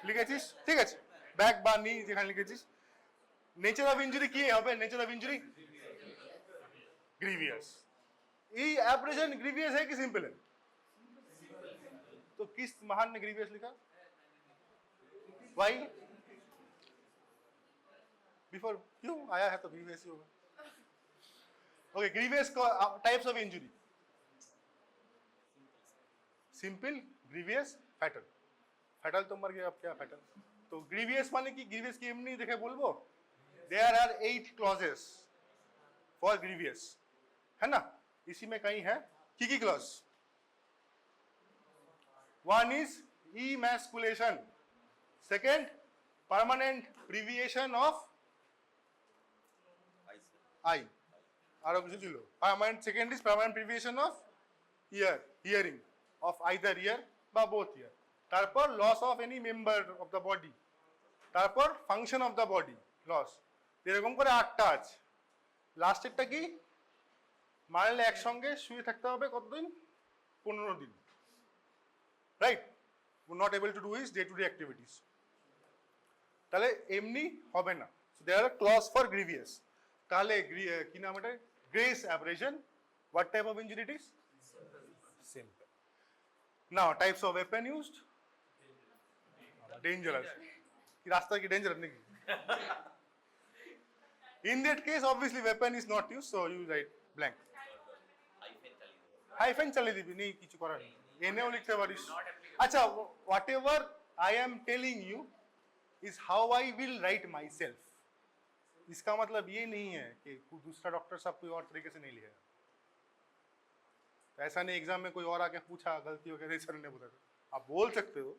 A: লিখেছিস, ঠিক আছে, ব্যাক বা নি যেখানে লিখেছিস। নেচার অফ ইনজুরি কি হবে? Nature of injury grievous. ये एब्रेशन ग्रीवियस है कि सिंपल है? तो किस महान ने ग्रीवियस लिखा? वाई? बिफोर क्यों आया है तो ग्रीवियस ही होगा। ओके, ग्रीवियस का types of injury, simple, grievous, fatal. Fatal तो मर गया, अब क्या फैटल? तो ग्रीवियस माने कि ग्रीवियस की एमनी देखे बोलबो, there are 8 clauses for grievous, है ना? इसी में कहीं है की clause. One is emasculation, second permanent privation of eye, আর কিছু ছিল permanent. Second is permanent privation of hearing of either ear বা বোথ ইয়ার। তারপর loss of any member of the body, তারপর function of the body loss. এরকম করে 8টা আছে। লাস্টেরটা কি? মারলে একসঙ্গে শুয়ে থাকতে হবে কতদিন? 15 দিন, right? Not able to do his day to day activities. তাহলে এমনি হবে না। There are clause for grievous. তাহলে কি নাম এটা? Graze abrasion. What type of injury it is? Simple. Now types of weapon used. Dangerous. কি রাস্তা কি ডেঞ্জারাস নাকি? In that case, obviously, weapon is not used, so you write blank. Hyphen চালিয়ে দিবি, নেই কিছু করার নেই, এনেও লিখতে পারিস। আচ্ছা, whatever I am telling you is how I will write myself. इसका मतलब ये नहीं है कि कोई दूसरा डॉक्टर साहब कोई और तरीके से नहीं लिखेगा। ऐसा नहीं एग्जाम में कोई और आके पूछा गलती हो गई सर ने बोला, आप बोल सकते हो,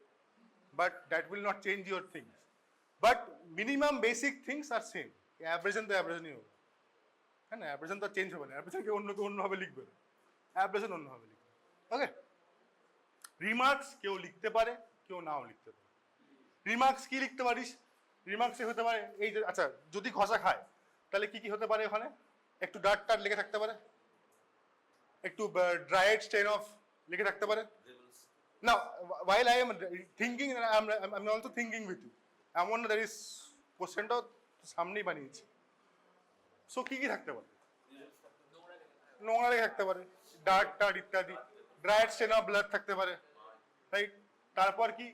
A: but that will not change your things. But minimum basic things are same. Abrasion তো অ্যাব্রেশনই হবে, হ্যাঁ না? অ্যাব্রেশন তো চেঞ্জ হবে না, অ্যাব্রেশনকে অন্যভাবে লিখবে, অ্যাব্রেশন অন্যভাবে লিখবে। ওকে, রিমার্কস কেউ লিখতে পারে, কেউ নাও লিখতে পারে। রিমার্কস কি লিখতে পারিস? রিমার্কসে হতে পারে এই যে, আচ্ছা যদি ঘষা খায় তাহলে কি কি হতে পারে? ওখানে একটু ডার্ট টার্ট লেগে থাকতে পারে, একটু ড্রাইড স্টেন অফ লিখে থাকতে পারে। না, while I am thinking, I'm also thinking with you. এমন না there is কোশ্চেনটাও সামনেই বানিয়েছি। সো কি কি থাকতে পারে? নোংরা লেগে থাকতে পারে, ডার্ট টার্ট ইত্যাদি, ড্রাইড স্টেন অফ ব্লাড থাকতে পারে, রাইট? তারপর কি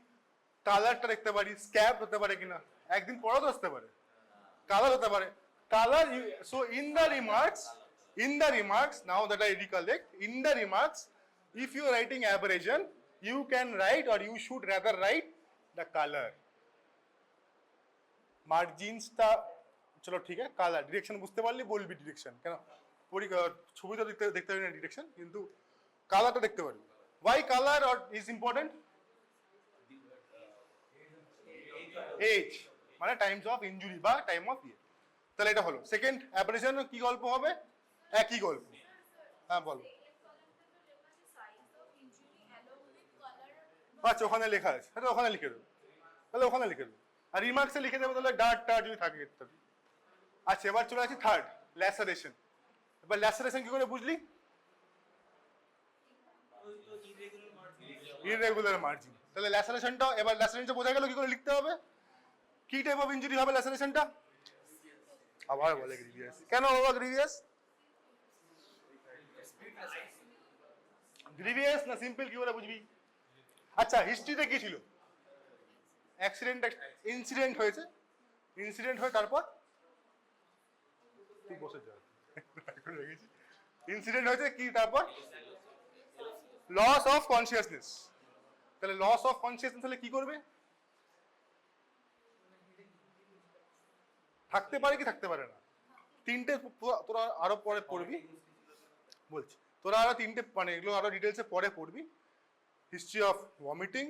A: কালারটা দেখতে পারি, স্ক্যাব হতে পারে কিনা, একদিন পরেও তো আসতে পারে, কালার হতে পারে, colour. So in the remarks, now that I recollect, in the remarks, if you are writing aberration, you can write, or you should rather write, the color. মার্জিনসটা চলো ঠিক আছে, কালার, ডিরেকশন বুঝতে পারলে বলবি ডিরেকশন, কেন ছবিটা দেখতে পারি না ডিরেকশন, কিন্তু কালারটা দেখতে পারবি। Why color is important? Age মানে টাইমস অফ ইনজুরি বা টাইম অফ ইয়ে। তাহলে এটা হলো সেকেন্ড। অ্যাব্রেশন কি গল্প হবে? একই গল্প। হ্যাঁ বলো। আচ্ছা, ওখানে লেখা আছে, তাহলে ওখানে লিখে দেবো, আর রিমার্কসে লিখে দেবো তাহলে ডার্ট টার্ট যদি থাকে ইত্যাদি। আচ্ছা, এবার চলে আসি থার্ড, ল্যাসারেশন। এবার ল্যাসারেশন কি করে বুঝলি? Irregular margin. তাহলে ল্যাসারেশনটা, এবার ল্যাসারেশনটা বোঝা গেল কি করে লিখতে হবে। কি টাইপ অফ ইনজুরি হবে ল্যাসারেশনটা? আবার বলে গ্রিভিয়াস। কেন বাবা গ্রিভিয়াস? গ্রিভিয়াস না সিম্পল কি করে বুঝবি? আচ্ছা, হিস্ট্রিতে কি ছিল? ইনসিডেন্ট হয়েছে, ইনসিডেন্ট হয়ে তারপর তুই বসে যা, ইনসিডেন্ট হয়েছে কি, তারপর লস অফ কনসিয়াসনেস। তাহলে লস অফ কনসিয়াসনেস হলে কি করবে? থাকতে পারে কি থাকতে পারে না, তিনটে তোরা আরো পরে পড়বি, বলছি তোরা আরো তিনটে মানে এগুলো আরো ডিটেলসে পরে পড়বি। History of vomiting,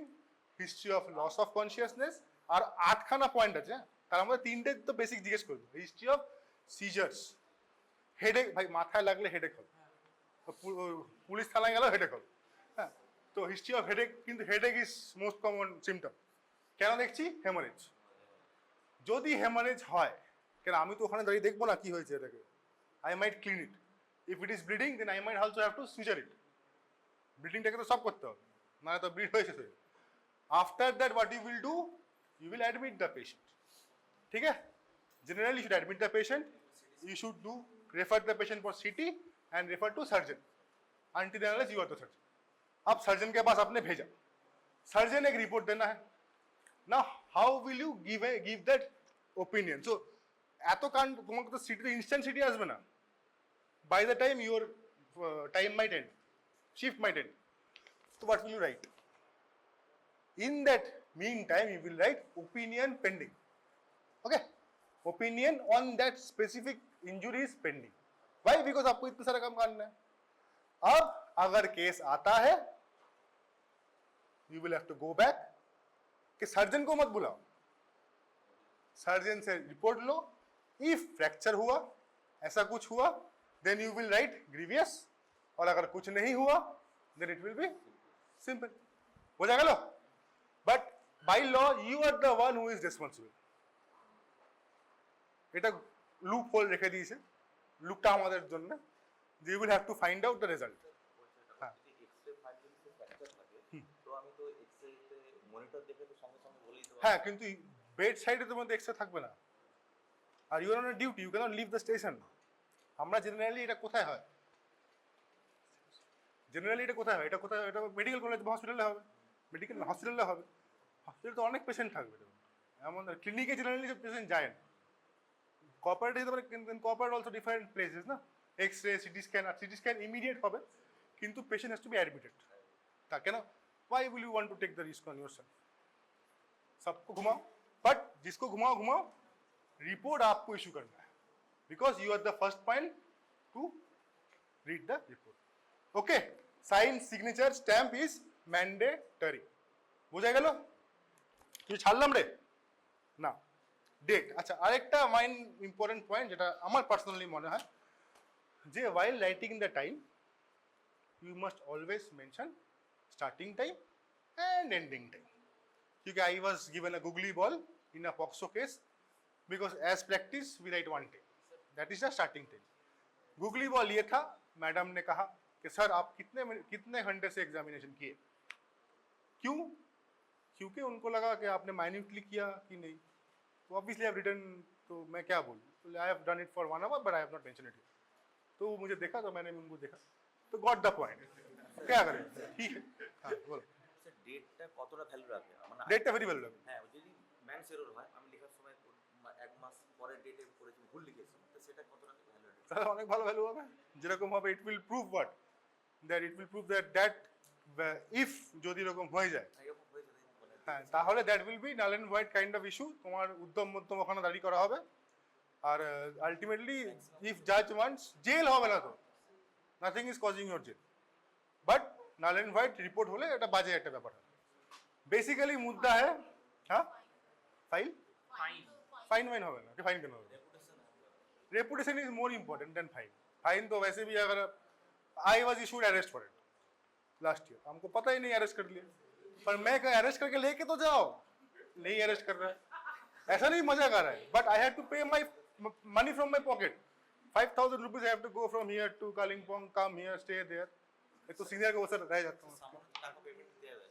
A: history of loss of consciousness, আর 8খানা পয়েন্ট আছে, তার মধ্যে তিনটে তো বেসিক জিজ্ঞেস করবো। হিস্ট্রি অফ সিজার্স, হেডেক, ভাই মাথায় লাগলে হেডেক হবে, পুলিশ থানায় গেলেও হেডেক হবে, হ্যাঁ। তো হিস্ট্রি অফ হেডেক, কিন্তু headache is most common symptom. কেন দেখছি? হেমারেজ। যদি হেমারেজ হয়, কেন আমি তো ওখানে দাঁড়িয়ে দেখবো না কি হয়েছে এটাকে, I might clean it. If it is bleeding then I might also have to scissor it. ব্লিডিংটাকে তো সব করতে হবে, মানে তো ব্লিড হয়েছে। After that what you will do, you will admit the patient, ঠিক है। Generally you should admit the patient, you should do refer the patient for CT and refer to surgeon until unless you are the surgeon। अब सर्जन के पास आपने भेजा, सर्जन एक रिपोर्ट देना है ना, how will you give that opinion? So এত কাণ্ড তোমাকে তো সিটিতে ইনস্ট্যান্ট সিটি আসবে না, by the time your time might end, shift might end. তো what will you write? In that meantime you will write opinion pending, okay, opinion on that specific injury is pending। why? Because आपको इतना सारा काम करना है। अब अगर केस आता है, you will have to go back कि सर्जन को मत बुलाओ, सर्जन से रिपोर्ट लो, if फ्रैक्चर हुआ, ऐसा कुछ हुआ, then you will write grievous, और अगर कुछ नहीं हुआ then it will be simple। हो जाएगा लो। But by law you are the one who is responsible। এটা লুপ হোল রেখে দিয়েছে, লুপটা আমাদের জন্য, you will have to find out the result। হ্যাঁ, হ্যাঁ, কিন্তু বেড সাইডে তোমার এক্সরে থাকবে না, আর you are on duty, you cannot leave the station. আমরা জেনারেলি এটা কোথায় হয়, জেনারেলি এটা কোথায় হয়, এটা কোথায়, এটা মেডিকেল কলেজ বা হসপিটালে হবে, মেডিকেল হসপিটালে হবে। হসপিটালে তো অনেক পেশেন্ট থাকবে, এমন ক্লিনিকে জেনারেলি সব পেশেন্ট যায় না। কর্পোরেট হতে পারে, কিন্তু কর্পোরেট অলসো ডিফারেন্ট প্লেসেস না, এক্স রে, সিটি স্ক্যান, আর সিটি স্ক্যান ইমিডিয়েট হবে, কিন্তু patient has to be admitted. তা কেন? Why will you want to take the risk on yourself? सबको घुमाओ, बट जिसको घुमाओ घुमाओ, रिपोर्ट आपको इशू करना है, because you are the first point to read the report. Okay, sign signature stamp is mandatory. বুঝা গেল? তুই ছাড়লাম রে না। ডেট, আচ্ছা আরেকটা মাইন ইম্পর্টেন্ট পয়েন্ট যেটা আমার পার্সোনালি মনে হয়, যে while writing the time you must always mention starting time and ending time। क्योंकि I was given a googly ball in a POCSO case because as practice we write one time, that is the starting time। googly ball ये था, मैडम ने कहा कि सर आप कितने घंटे से एग्जामिनेशन किए? क्यों? क्योंकि उनको लगा कि आपने माइन्यूटली किया कि नहीं, तो ऑब्वियसली आई हैव रिटन, तो मैं क्या बोलूँ, I have done it for 1 hour but I have not mention it. तो वो मुझे देखा, तो मैंने उनको देखा, तो गॉट द पॉइंट। क्या करें, ठीक है। हाँ बोलो।
D: স্যার ডেটটা কতটা ভ্যালু রাখে? মানে
A: ডেটটা ভেরি ভ্যালু রাখবে।
D: হ্যাঁ, যদি ম্যান এরর হয়, আমি লেখার সময় 1 মাস পরে ডেটে করেছি, ভুল লিখেছি, তো সেটা কতটা ভ্যালু রাখে?
A: তাহলে অনেক ভালো ভ্যালু হবে, যেরকম হবে it will prove what, that it will prove that if যদি এরকম হয়ে যায়,
D: এরকম হয়ে যেতে বলে।
A: হ্যাঁ, তাহলে that will be null and white kind of issue, তোমার উদ্যম মধ্যম ওখানে দাঁড়ি করা হবে, আর আলটিমেটলি ইফ জাজ ওয়ান্টস, জেল হবে না তো, nothing is causing your jail, but null and white report হলে এটা বাজে একটা ব্যাপার হবে। বেসিক্যালি মুদ্রা है, हाँ फाइल
C: Fine।
A: फाइन वाइन होगा ना कि फाइन करना होगा? Reputation is more important then fine. Fine तो वैसे भी, अगर I was issued arrest for it last year, हमको पता ही नहीं अरेस्ट कर लिया, पर मैं अरेस्ट करके लेके तो जाओ, नहीं अरेस्ट कर रहा है, ऐसा नहीं मजा कर रहा है, but I have to pay my money from my pocket, 5000 rupees I have to go from here to Kalimpong, come here, stay there. एक तो सीनियर के वसर रह जाता हूँ,
D: টাকা পেমেন্ট দেওয়া যায়।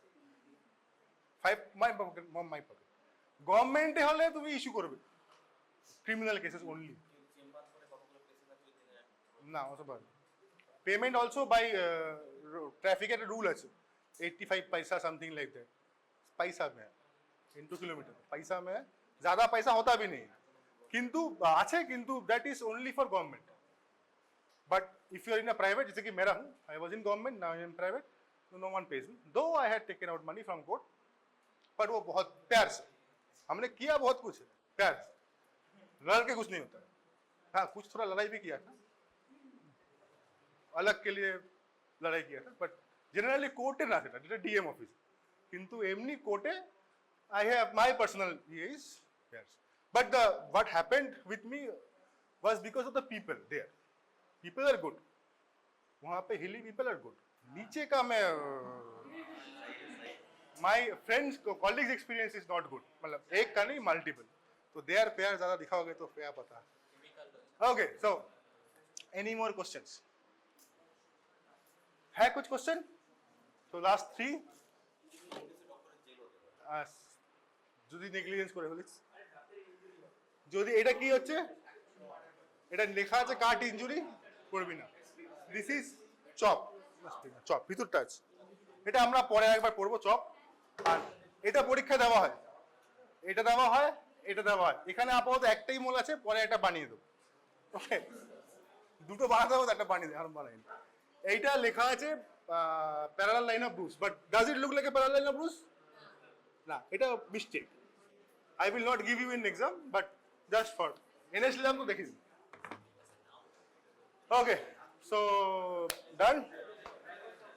A: 5 माई पॉकेट, माई पॉकेट। গভর্নমেন্টে হলে তুমি ইস্যু করবে ক্রিমিনাল কেসেস অনলি,
D: চেম্বার করে কতগুলো কেসেস আছে ওই দিনে
A: না ওসব पेमेंट ऑल्सो बाई ट्रैफिक একটা রুল আছে 85 पैसा समथिंग लाइक दैट, पैसा में इंटू किलोमीटर, पैसा में ज़्यादा पैसा होता भी नहीं, किंतु আছে, किंतु that is only for government. But if you are in a private, जैसे कि मेरा हूँ, I was in government, now I am private, no one pays me, though I had taken out money from court, but वो बहुत प्यार से, हमने किया बहुत कुछ है प्यार से, लड़ के कुछ नहीं होता है. हाँ, कुछ थोड़ा लड़ाई भी किया था, अलग के लिए लड़ाई किया था, बट जनरली कोर्टे ना সেটা, যেটা ডিএম অফিস, কিন্তু এমনি কোর্টে I have my personal views, yes. But what happened with me was because of the people there. People are good. वहाँ पे hilly people are good. नीचे का मैं my friends colleagues experience is not good. मतलब एक का नहीं multiple. तो their pair ज़्यादा दिखाओगे तो क्या पता. Okay, so any more questions? है कुछ question? So last 3. যদি নেগলিজেন্স করে ফেলিস, যদি এটা কি হচ্ছে, এটা লেখা আছে কাট ইনজুরি, করবি না. দিস ইজ চপ, চপ ভিতরটা আছে, এটা আমরা পরে একবার পড়বো চপ. আর এটা পরীক্ষা দেওয়া হয়, এটা দেওয়া হয়, এটা দেওয়া হয়. এখানে আপাতত একটাই মোল আছে, পরে একটা বানিয়ে দেবো. ওকে, দুটো বানাতে হবে, একটা বানিয়ে দেবো, আর বানাই. এইটা লেখা আছে parallel line of Bruce, but does it look like a parallel line of Bruce? না, এটা mistake. I will not give you an exam, but just for NS Lam to dekhi. Okay, so done.